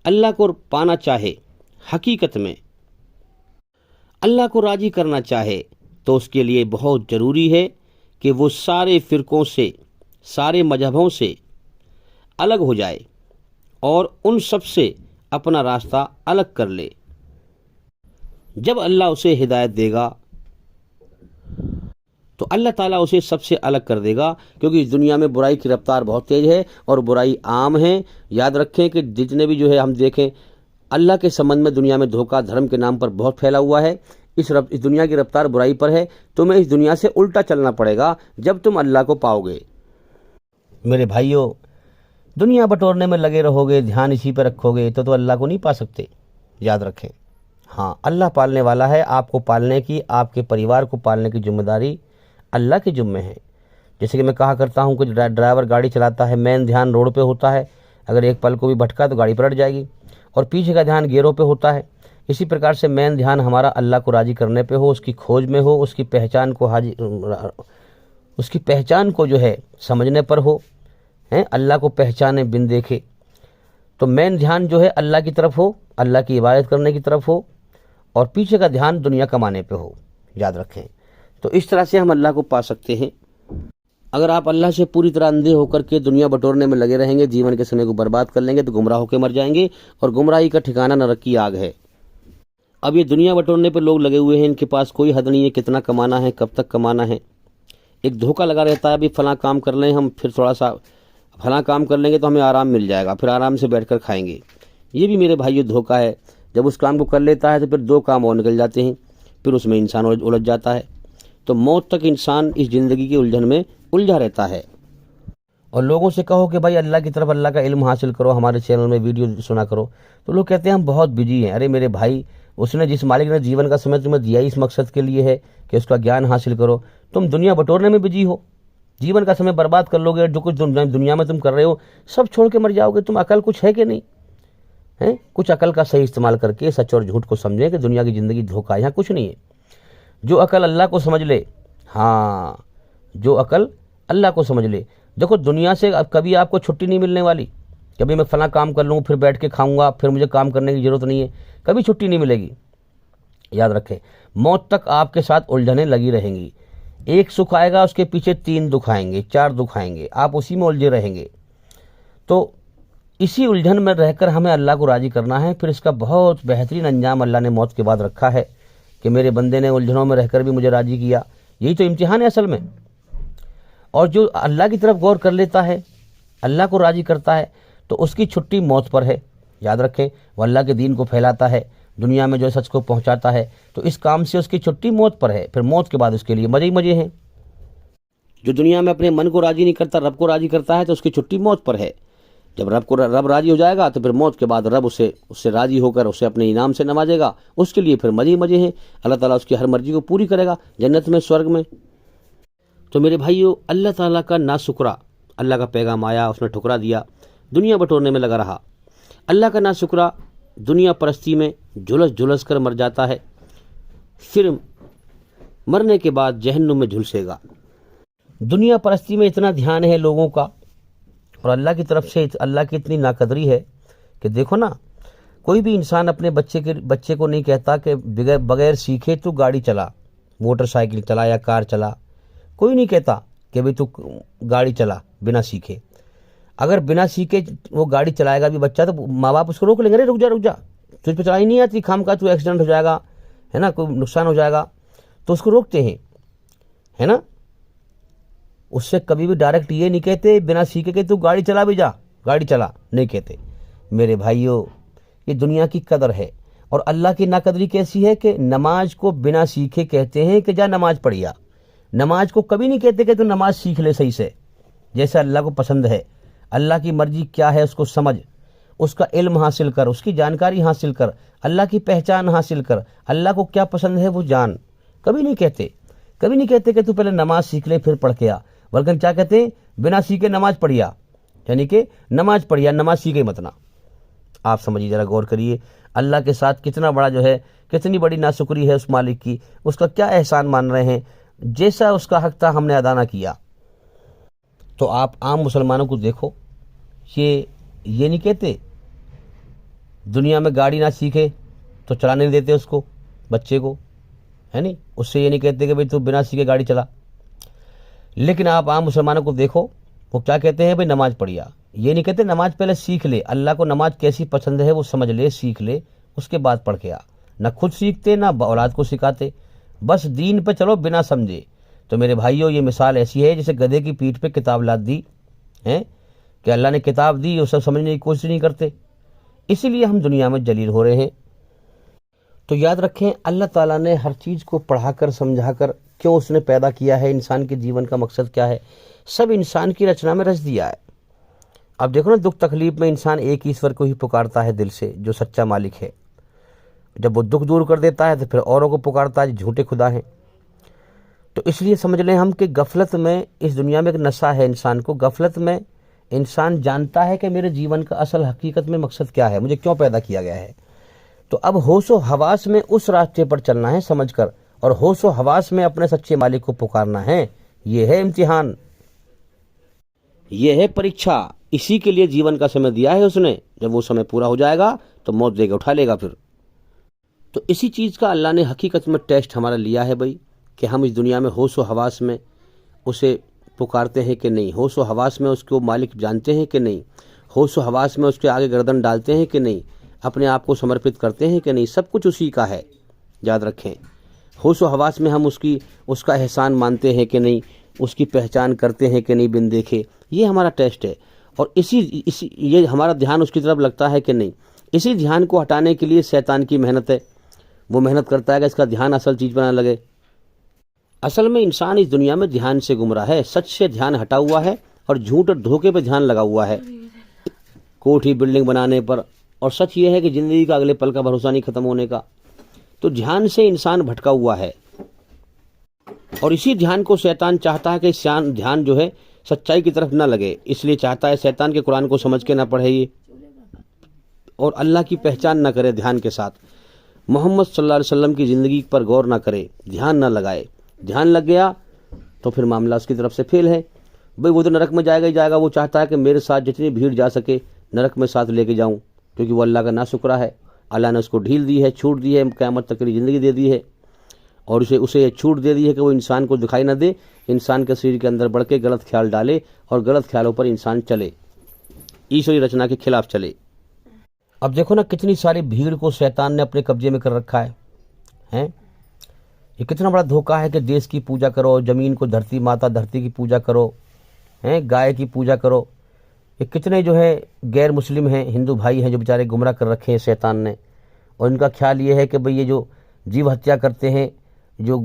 اللہ کو پانا چاہے، حقیقت میں اللہ کو راضی کرنا چاہے، تو اس کے لیے بہت ضروری ہے کہ وہ سارے فرقوں سے، سارے مذہبوں سے الگ ہو جائے اور ان سب سے اپنا راستہ الگ کر لے. جب اللہ اسے ہدایت دے گا تو اللہ تعالیٰ اسے سب سے الگ کر دے گا، کیونکہ اس دنیا میں برائی کی رفتار بہت تیز ہے اور برائی عام ہے. یاد رکھیں کہ جتنے بھی جو ہے ہم دیکھیں، اللہ کے سمبندھ میں دنیا میں دھوکہ دھرم کے نام پر بہت پھیلا ہوا ہے. اس دنیا کی رفتار برائی پر ہے. تمہیں اس دنیا سے الٹا چلنا پڑے گا جب تم اللہ کو پاؤ گے. میرے بھائیوں، دنیا بٹورنے میں لگے رہو گے، دھیان اسی پہ رکھو گے تو اللہ کو نہیں پا سکتے. یاد رکھیں، ہاں اللہ پالنے والا ہے. آپ کو پالنے کی، آپ کے پریوار کو پالنے کی ذمہ داری اللہ کے ذمہ ہے. جیسے کہ میں کہا کرتا ہوں کہ ڈرائیور گاڑی چلاتا ہے، مین دھیان روڈ پہ ہوتا ہے. اگر ایک پل کو بھی بھٹکا تو گاڑی پلٹ جائے گی، اور پیچھے کا دھیان گیئروں پہ ہوتا ہے. اسی پرکار سے مین دھیان ہمارا اللہ کو راضی کرنے پہ ہو، اس کی کھوج میں ہو، اس کی پہچان کو جو ہے سمجھنے پر ہو. اللہ کو پہچانے بن دیکھے. تو مین دھیان جو ہے اللہ کی طرف ہو، اللہ کی عبادت کرنے کی طرف ہو، اور پیچھے کا دھیان دنیا کمانے پہ ہو. یاد رکھیں، تو اس طرح سے ہم اللہ کو پا سکتے ہیں. اگر آپ اللہ سے پوری طرح اندھے ہو کر کے دنیا بٹورنے میں لگے رہیں گے، جیون کے سمے کو برباد کر لیں گے، تو گمراہ ہو کے مر جائیں گے، اور گمراہی کا ٹھکانہ نرک کی آگ ہے. اب یہ دنیا بٹورنے پہ لوگ لگے ہوئے ہیں، ان کے پاس کوئی حد نہیں ہے کتنا کمانا ہے، کب تک کمانا ہے. ایک دھوکہ لگا رہتا ہے، ابھی فلاں کام کر لیں ہم، پھر تھوڑا سا فلاں کام کر لیں گے تو ہمیں آرام مل جائے گا، پھر آرام سے بیٹھ کر کھائیں گے. یہ بھی میرے بھائیو دھوکہ ہے. جب اس کام کو کر لیتا ہے تو پھر 2 کام اور نکل جاتے ہیں، پھر اس میں انسان الجھ جاتا ہے. تو موت تک انسان اس زندگی کی الجھن میں الجھا رہتا ہے. اور لوگوں سے کہو کہ بھائی اللہ کی طرف اللہ کا علم حاصل کرو، ہمارے چینل میں ویڈیو سنا کرو، تو لوگ کہتے ہیں ہم بہت بجی ہیں. ارے میرے بھائی، اس نے جس مالک نے جیون کا سمے تمہیں دیا اس مقصد کے لیے ہے کہ اس کا گیان حاصل کرو. تم دنیا بٹورنے میں بجی ہو، جیون کا سمے برباد کر لو گے. جو کچھ دنیا میں تم کر رہے ہو سب چھوڑ کے مر جاؤ گے. تم عقل کچھ ہے کہ نہیں ہے؟ کچھ عقل کا صحیح استعمال کر کے سچ اور جھوٹ کو سمجھیں کہ دنیا کی زندگی دھوکہ ہے، یہاں کچھ نہیں ہے. جو عقل اللہ کو سمجھ لے، ہاں جو عقل اللہ کو سمجھ لے. دیکھو دنیا سے اب کبھی آپ کو چھٹی نہیں ملنے والی. کبھی میں فلاں کام کر لوں، پھر بیٹھ کے کھاؤں گا، پھر مجھے کام کرنے کی ضرورت نہیں ہے، کبھی چھٹی نہیں ملے گی. یاد رکھیں، موت تک آپ کے ساتھ الجھنیں لگی رہیں گی. ایک سکھ آئے گا، اس کے پیچھے 3 دکھ آئیں گے، 4 دکھ آئیں گے، آپ اسی میں الجھے رہیں گے. تو اسی الجھن میں رہ کر ہمیں اللہ کو راضی کرنا ہے. پھر اس کا بہت بہترین انجام اللہ نے موت کے بعد رکھا ہے کہ میرے بندے نے الجھنوں میں رہ کر بھی مجھے راضی کیا. یہی تو امتحان ہے اصل میں. اور جو اللہ کی طرف غور کر لیتا ہے، اللہ کو راضی کرتا ہے، تو اس کی چھٹی موت پر ہے. یاد رکھیں، وہ اللہ کے دین کو پھیلاتا ہے، دنیا میں جو سچ کو پہنچاتا ہے، تو اس کام سے اس کی چھٹی موت پر ہے. پھر موت کے بعد اس کے لیے مزے ہی مزے ہیں. جو دنیا میں اپنے من کو راضی نہیں کرتا، رب کو راضی کرتا ہے، تو اس کی چھٹی موت پر ہے. جب رب راضی ہو جائے گا تو پھر موت کے بعد رب اس سے راضی ہو کر اسے اپنے انعام سے نوازے گا. اس کے لیے پھر مزے ہی مزے ہیں. اللہ تعالیٰ اس کی ہر مرضی کو پوری کرے گا، جنت میں، سورگ میں. تو میرے بھائیو، اللہ تعالیٰ کا ناشکرا، اللہ کا پیغام آیا، اس نے ٹھکرا دیا، دنیا بٹورنے میں لگا رہا. اللہ کا ناشکرا دنیا پرستی میں جھلس کر مر جاتا ہے، پھر مرنے کے بعد جہنم میں جھلسے گا. دنیا پرستی میں اتنا دھیان ہے لوگوں کا، اور اللہ کی طرف سے اللہ کی اتنی ناقدری ہے کہ دیکھو نا، کوئی بھی انسان اپنے بچے کو نہیں کہتا کہ بغیر سیکھے تو گاڑی چلا، موٹر سائیکل چلا یا کار چلا، کوئی نہیں کہتا کہ بھئی تو گاڑی چلا بنا سیکھے۔ اگر بنا سیکھے وہ گاڑی چلائے گا بھی بچہ تو ماں باپ اس کو روک لیں گے، رک جا تجھ پہ چلائی نہیں آتی، خام کا تو ایکسیڈنٹ ہو جائے گا، ہے نا، کوئی نقصان ہو جائے گا، تو اس کو روکتے ہیں، ہے نا۔ اس سے کبھی بھی ڈائریکٹ یہ نہیں کہتے بنا سیکھے کہ تو گاڑی چلا بھی جا، گاڑی چلا، نہیں کہتے۔ میرے بھائیوں، یہ دنیا کی قدر ہے، اور اللہ کی ناقدری کیسی ہے کہ نماز کو بنا سیکھے کہتے ہیں کہ جا نماز پڑھیا۔ نماز کو کبھی نہیں کہتے کہ تو نماز سیکھ لے صحیح سے، جیسے اللہ کو پسند ہے۔ اللہ کی مرضی کیا ہے اس کو سمجھ، اس کا علم حاصل کر، اس کی جانکاری حاصل کر، اللہ کی پہچان حاصل کر، اللہ کو کیا پسند ہے وہ جان۔ کبھی نہیں کہتے کہ تو پہلے نماز سیکھ لے پھر پڑھ کے آ، بلکہ کیا کہتے ہیں؟ بنا سیکھے نماز پڑھیا، یعنی کہ نماز پڑھیا، نماز سیکھے مت نہ۔ آپ سمجھیے، ذرا غور کریے، اللہ کے ساتھ کتنا بڑا کتنی بڑی ناشکری ہے اس مالک کی، اس کا کیا احسان مان رہے ہیں، جیسا اس کا حق تھا ہم نے ادا نہ کیا۔ تو آپ عام مسلمانوں کو دیکھو، یہ نہیں کہتے دنیا میں گاڑی نہ سیکھے تو چلانے نہیں دیتے اس کو، بچے کو، ہے نہیں، اس سے یہ نہیں کہتے کہ بھئی تو بنا سیکھے گاڑی چلا۔ لیکن آپ عام مسلمانوں کو دیکھو، وہ کیا کہتے ہیں؟ بھئی نماز پڑھیا۔ یہ نہیں کہتے نماز پہلے سیکھ لے، اللہ کو نماز کیسی پسند ہے وہ سمجھ لے، سیکھ لے، اس کے بعد پڑھ کے آ۔ نہ خود سیکھتے نہ اولاد کو سکھاتے، بس دین پہ چلو بنا سمجھے۔ تو میرے بھائیوں، یہ مثال ایسی ہے جیسے گدھے کی پیٹھ پہ کتاب لاد دی ہے کہ اللہ نے کتاب دی، وہ سب سمجھنے کی کوشش نہیں کرتے، اسی لیے ہم دنیا میں جلیل ہو رہے ہیں۔ تو یاد رکھیں، اللہ تعالیٰ نے ہر چیز کو پڑھا کر سمجھا کر کیوں اس نے پیدا کیا ہے، انسان کے جیون کا مقصد کیا ہے، سب انسان کی رچنا میں رچ دیا ہے۔ اب دیکھو نا، دکھ تکلیف میں انسان ایک ایشور کو ہی پکارتا ہے دل سے، جو سچا مالک ہے۔ جب وہ دکھ دور کر دیتا ہے تو پھر اوروں کو پکارتا ہے جو جھوٹے خدا ہیں۔ تو اس لیے سمجھ لیں ہم کہ غفلت میں اس دنیا میں ایک نشہ ہے انسان کو، غفلت میں انسان جانتا ہے کہ میرے جیون کا اصل حقیقت میں مقصد کیا ہے، مجھے کیوں پیدا کیا گیا ہے۔ تو اب ہوش و حواس میں اس راستے پر چلنا ہے سمجھ کر، اور ہوش و حواس میں اپنے سچے مالک کو پکارنا ہے۔ یہ ہے امتحان، یہ ہے پریکشا، اسی کے لیے جیون کا سمے دیا ہے اس نے۔ جب وہ سمے پورا ہو جائے گا تو موت دے کے اٹھا لے گا پھر۔ تو اسی چیز کا اللہ نے حقیقت میں ٹیسٹ ہمارا لیا ہے بھائی، کہ ہم اس دنیا میں ہوش و حواس میں اسے پکارتے ہیں کہ نہیں، ہوش و حواس میں اس کو مالک جانتے ہیں کہ نہیں، ہوش و حواس میں اس کے آگے گردن ڈالتے ہیں کہ نہیں، اپنے آپ کو سمرپت کرتے ہیں کہ نہیں، سب کچھ اسی کا ہے۔ یاد رکھیں، ہوش و حواس میں ہم اس کا احسان مانتے ہیں کہ نہیں، اس کی پہچان کرتے ہیں کہ نہیں بن دیکھے، یہ ہمارا ٹیسٹ ہے۔ اور یہ ہمارا دھیان اس کی طرف لگتا ہے کہ نہیں، اسی دھیان کو ہٹانے کے لیے شیطان کی محنت ہے، وہ محنت کرتا ہے کہ اس کا دھیان اصل چیز پر نہ لگے۔ اصل میں انسان اس دنیا میں دھیان سے گمراہ ہے، سچ سے دھیان ہٹا ہوا ہے، اور جھوٹ اور دھوکے پہ دھیان لگا ہوا ہے، کوٹھی بلڈنگ بنانے پر۔ اور سچ یہ ہے کہ زندگی کا اگلے پل کا بھروسہ نہیں ختم ہونے کا۔ تو دھیان سے انسان بھٹکا ہوا ہے، اور اسی دھیان کو شیطان چاہتا ہے کہ دھیان جو ہے سچائی کی طرف نہ لگے، اس لیے چاہتا ہے شیطان کے قرآن کو سمجھ کے نہ پڑھے یہ، اور اللہ کی پہچان نہ کرے دھیان کے ساتھ، محمد صلی اللہ علیہ وسلم کی زندگی پر غور نہ کرے، دھیان نہ لگائے۔ دھیان لگ گیا تو پھر معاملہ اس کی طرف سے فیل ہے بھئی، وہ تو نرک میں جائے گا ہی جائے گا۔ وہ چاہتا ہے کہ میرے ساتھ جتنی بھیڑ جا سکے نرک میں ساتھ لے کے جاؤں، کیونکہ وہ اللہ کا ناشکرا ہے۔ اللہ نے اس کو ڈھیل دی ہے، چھوٹ دی ہے، قیامت تک کی زندگی دے دی ہے، اور اسے یہ چھوٹ دے دی ہے کہ وہ انسان کو دکھائی نہ دے، انسان کے شریر کے اندر بڑھ کے غلط خیال ڈالے، اور غلط خیالوں پر انسان چلے، ایشوری رچنا کے خلاف چلے۔ اب دیکھو نا، کتنی ساری بھیڑ کو شیطان نے اپنے قبضے میں کر رکھا ہے۔ یہ کتنا بڑا دھوکہ ہے کہ دیش کی پوجا کرو، زمین کو دھرتی ماتا دھرتی کی پوجا کرو، گائے کی پوجا کرو۔ یہ کتنے غیر مسلم ہیں، ہندو بھائی ہیں جو بیچارے گمراہ کر رکھے ہیں شیطان نے، اور ان کا خیال یہ ہے کہ بھئی یہ جو جیو ہتیا کرتے ہیں، جو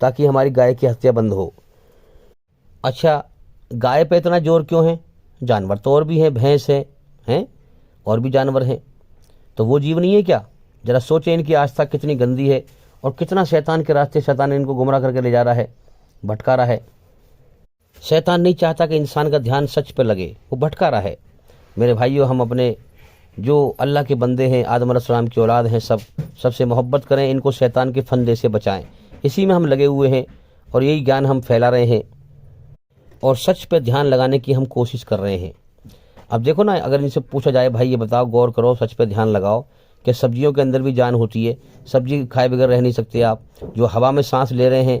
تاکہ ہماری گائے کی ہتیا بند ہو۔ اچھا، گائے پہ اتنا زور کیوں ہے؟ جانور تو اور بھی ہیں، بھینس ہیں، اور بھی جانور ہیں، تو وہ جیو نہیں ہے کیا؟ ذرا سوچیں، ان کی آستھا کتنی گندی ہے، اور کتنا شیطان کے راستے شیطان ان کو گمراہ کر کے لے جا رہا ہے، بھٹکا رہا ہے۔ شیطان نہیں چاہتا کہ انسان کا دھیان سچ پہ لگے، وہ بھٹکا رہا ہے۔ میرے بھائیو، ہم اپنے جو اللہ کے بندے ہیں، آدم علیہ السلام کی اولاد ہیں، سب سے محبت کریں، ان کو شیطان کے پھندے سے بچائیں، اسی میں ہم لگے ہوئے ہیں، اور یہی گیان ہم پھیلا رہے ہیں، اور سچ پہ دھیان لگانے کی ہم کوشش کر رہے ہیں۔ اب دیکھو نا، اگر ان سے پوچھا جائے بھائی یہ بتاؤ، غور کرو، سچ پہ دھیان لگاؤ کہ سبزیوں کے اندر بھی جان ہوتی ہے، سبزی کھائے بغیر رہ نہیں سکتے آپ، جو ہوا میں سانس لے رہے ہیں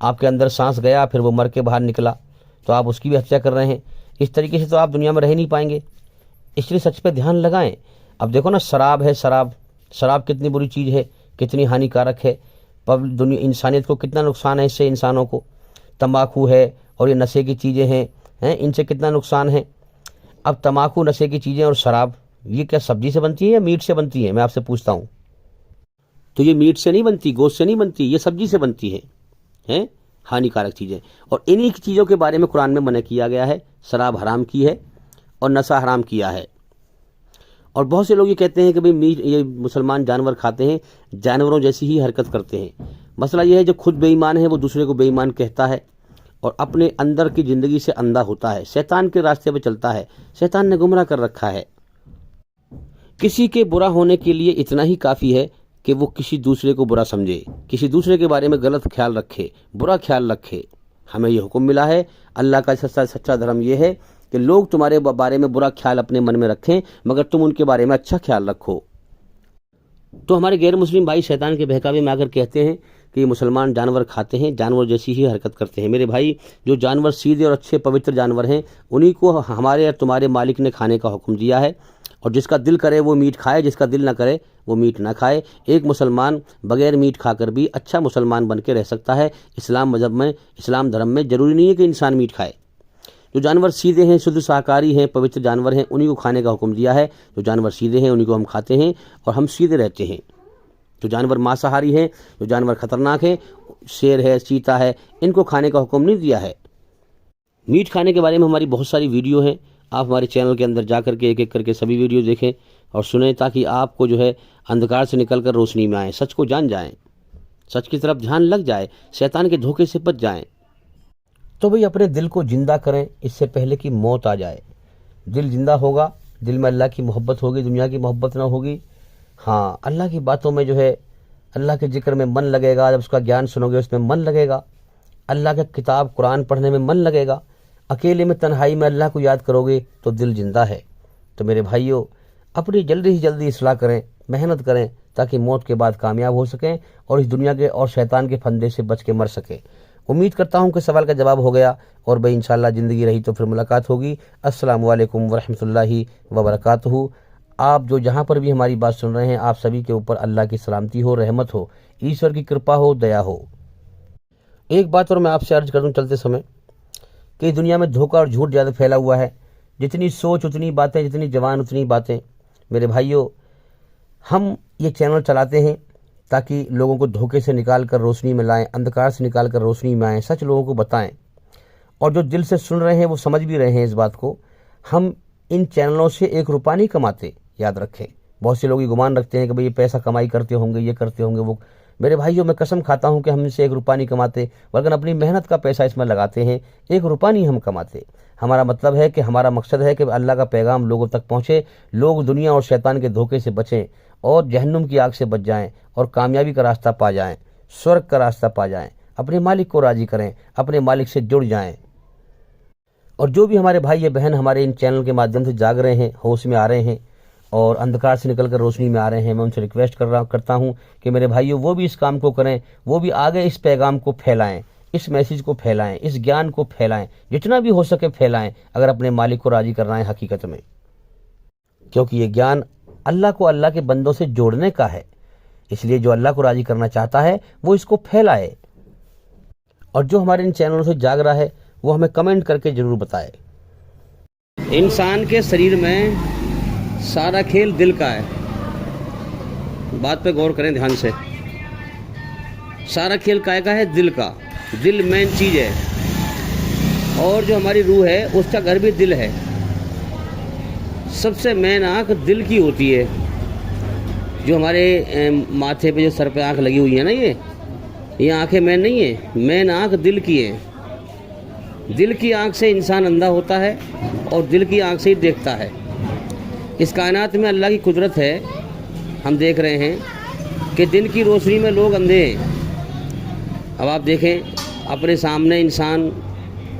آپ کے اندر سانس گیا پھر وہ مر کے باہر نکلا تو آپ اس کی بھی ہتیا کر رہے ہیں، اس طریقے سے تو آپ دنیا میں رہ نہیں پائیں گے، اس لیے سچ پہ دھیان لگائیں۔ اب دیکھو نا، شراب ہے، شراب کتنی بری چیز ہے، کتنی ہانی کارک ہے، دنیا انسانیت کو کتنا نقصان ہے اس سے، انسانوں کو تمباکو ہے اور یہ نشے کی چیزیں ہیں، ان سے کتنا نقصان ہے۔ اب تمباکو، نشے کی چیزیں اور شراب یہ کیا سبزی سے بنتی ہے یا میٹ سے بنتی ہے؟ میں آپ سے پوچھتا ہوں۔ تو یہ میٹ سے نہیں بنتی، گوشت سے نہیں بنتی، یہ سبزی سے بنتی ہے، ہانی کارک چیزیں، اور انہی کی چیزوں کے بارے میں قرآن میں منع کیا گیا ہے، شراب حرام کی ہے اور نشہ حرام کیا ہے۔ اور بہت سے لوگ یہ کہتے ہیں کہ بھئی میٹ، یہ مسلمان جانور کھاتے ہیں، جانوروں جیسی ہی حرکت کرتے ہیں۔ مسئلہ یہ ہے جو خود بے ایمان ہے وہ دوسرے کو بے ایمان کہتا ہے اور اپنے اندر کی زندگی سے اندھا ہوتا ہے، شیطان کے راستے پہ چلتا ہے، شیطان نے گمراہ کر رکھا ہے۔ کسی کے برا ہونے کے لیے اتنا ہی کافی ہے کہ وہ کسی دوسرے کو برا سمجھے، کسی دوسرے کے بارے میں غلط خیال رکھے، برا خیال رکھے۔ ہمیں یہ حکم ملا ہے، اللہ کا سچا دھرم یہ ہے کہ لوگ تمہارے بارے میں برا خیال اپنے من میں رکھیں مگر تم ان کے بارے میں اچھا خیال رکھو۔ تو ہمارے غیر مسلم بھائی شیطان کے بہکاوے میں آ کر کہتے ہیں کہ یہ مسلمان جانور کھاتے ہیں، جانور جیسی ہی حرکت کرتے ہیں۔ میرے بھائی، جو جانور سیدھے اور اچھے پوتر جانور ہیں انہی کو ہمارے اور تمہارے مالک نے کھانے کا حکم دیا ہے، اور جس کا دل کرے وہ میٹ کھائے، جس کا دل نہ کرے وہ میٹ نہ کھائے۔ ایک مسلمان بغیر میٹ کھا کر بھی اچھا مسلمان بن کے رہ سکتا ہے۔ اسلام مذہب میں، اسلام دھرم میں ضروری نہیں ہے کہ انسان میٹ کھائے۔ جو جانور سیدھے ہیں، شدھ شاکاری ہیں، پوتر جانور ہیں، انہی کو کھانے کا حکم دیا ہے۔ جو جانور سیدھے ہیں انہی کو ہم کھاتے ہیں اور ہم سیدھے رہتے ہیں۔ جو جانور مانساہاری ہیں، جو جانور خطرناک ہیں، شیر ہے، چیتا ہے، ان کو کھانے کا حکم نہیں دیا ہے۔ میٹ کھانے کے بارے میں ہماری بہت ساری ویڈیو ہیں، آپ ہمارے چینل کے اندر جا کر کے ایک ایک کر کے سبھی ویڈیو دیکھیں اور سنیں تاکہ آپ کو جو ہے اندھکار سے نکل کر روشنی میں آئیں، سچ کو جان جائیں، سچ کی طرف دھیان لگ جائے، شیطان کے دھوکے سے بچ جائیں۔ تو بھئی اپنے دل کو زندہ کریں اس سے پہلے کہ موت آ جائے۔ دل زندہ ہوگا، دل میں اللہ کی محبت ہوگی، دنیا کی محبت نہ ہوگی۔ ہاں، اللہ کی باتوں میں جو ہے، اللہ کے ذکر میں من لگے گا، جب اس کا گیان سنو گے اس میں من لگے گا، اللہ کا کتاب قرآن پڑھنے میں من لگے گا، اکیلے میں تنہائی میں اللہ کو یاد کرو گے تو دل زندہ ہے۔ تو میرے بھائیوں، اپنی جلدی سے جلدی اصلاح کریں، محنت کریں تاکہ موت کے بعد کامیاب ہو سکیں اور اس دنیا کے اور شیطان کے پھندے سے بچ کے مر سکیں۔ امید کرتا ہوں کہ سوال کا جواب ہو گیا، اور بھئی انشاءاللہ زندگی رہی تو پھر ملاقات ہوگی۔ السلام علیکم ورحمۃ اللہ وبرکاتہ۔ آپ جو جہاں پر بھی ہماری بات سن رہے ہیں، آپ سبھی کے اوپر اللہ کی سلامتی ہو، رحمت ہو، ایشور کی کرپا ہو، دیا ہو۔ ایک بات اور میں آپ سے عرض کر دوں چلتے سمے کہ دنیا میں دھوکہ اور جھوٹ زیادہ پھیلا ہوا ہے، جتنی سوچ اتنی باتیں، جتنی زبان اتنی باتیں۔ میرے بھائیوں، ہم یہ چینل چلاتے ہیں تاکہ لوگوں کو دھوکے سے نکال کر روشنی میں لائیں، اندھکار سے نکال کر روشنی میں آئیں، سچ لوگوں کو بتائیں، اور جو دل سے سن رہے ہیں وہ سمجھ بھی رہے ہیں اس بات کو۔ ہم ان چینلوں سے 1 روپیہ نہیں کماتے، یاد رکھیں۔ بہت سے لوگ یہ گمان رکھتے ہیں کہ بھئی یہ پیسہ کمائی کرتے ہوں گے، یہ کرتے ہوں گے وہ۔ میرے بھائیوں، میں قسم کھاتا ہوں کہ ہم ان سے 1 روپیہ نہیں کماتے، بلکہ اپنی محنت کا پیسہ اس میں لگاتے ہیں، 1 روپیہ نہیں ہم کماتے۔ ہمارا مطلب ہے کہ ہمارا مقصد ہے کہ اللہ کا پیغام لوگوں تک پہنچے، لوگ دنیا اور شیطان کے دھوکے سے بچیں اور جہنم کی آگ سے بچ جائیں اور کامیابی کا راستہ پا جائیں، سورگ کا راستہ پا جائیں، اپنے مالک کو راضی کریں، اپنے مالک سے جڑ جائیں۔ اور جو بھی ہمارے بھائی بہن ہمارے ان چینل کے مادھیم سے جاگ رہے ہیں، ہوش میں آ رہے ہیں اور اندھکار سے نکل کر روشنی میں آ رہے ہیں، میں ان سے ریکویسٹ کرتا ہوں کہ میرے بھائیوں وہ بھی اس کام کو کریں، وہ بھی آگے اس پیغام کو پھیلائیں، اس میسیج کو پھیلائیں، اس گیان کو پھیلائیں، جتنا بھی ہو سکے پھیلائیں، اگر اپنے مالک کو راضی کرنا ہے حقیقت میں، کیونکہ یہ گیان اللہ کو اللہ کے بندوں سے جوڑنے کا ہے۔ اس لیے جو اللہ کو راضی کرنا چاہتا ہے وہ اس کو پھیلائے، اور جو ہمارے ان چینلوں سے جاگ رہا ہے وہ ہمیں کمنٹ کر کے ضرور بتائے۔ انسان کے شریر میں سارا کھیل دل کا ہے، بات پہ غور کریں دھیان سے۔ سارا کھیل کائے کا ہے؟ دل کا۔ دل مین چیز ہے، اور جو ہماری روح ہے اس کا گھر بھی دل ہے۔ سب سے مین آنکھ دل کی ہوتی ہے، جو ہمارے ماتھے پہ جو سر پہ آنکھ لگی ہوئی ہے نا، یہ آنکھیں مین نہیں ہیں، مین آنکھ دل کی ہے۔ دل کی آنکھ سے انسان اندھا ہوتا ہے اور دل کی آنکھ سے ہی دیکھتا ہے۔ اس کائنات میں اللہ کی قدرت ہے، ہم دیکھ رہے ہیں کہ دن کی روشنی میں لوگ اندھے ہیں۔ اب آپ دیکھیں اپنے سامنے انسان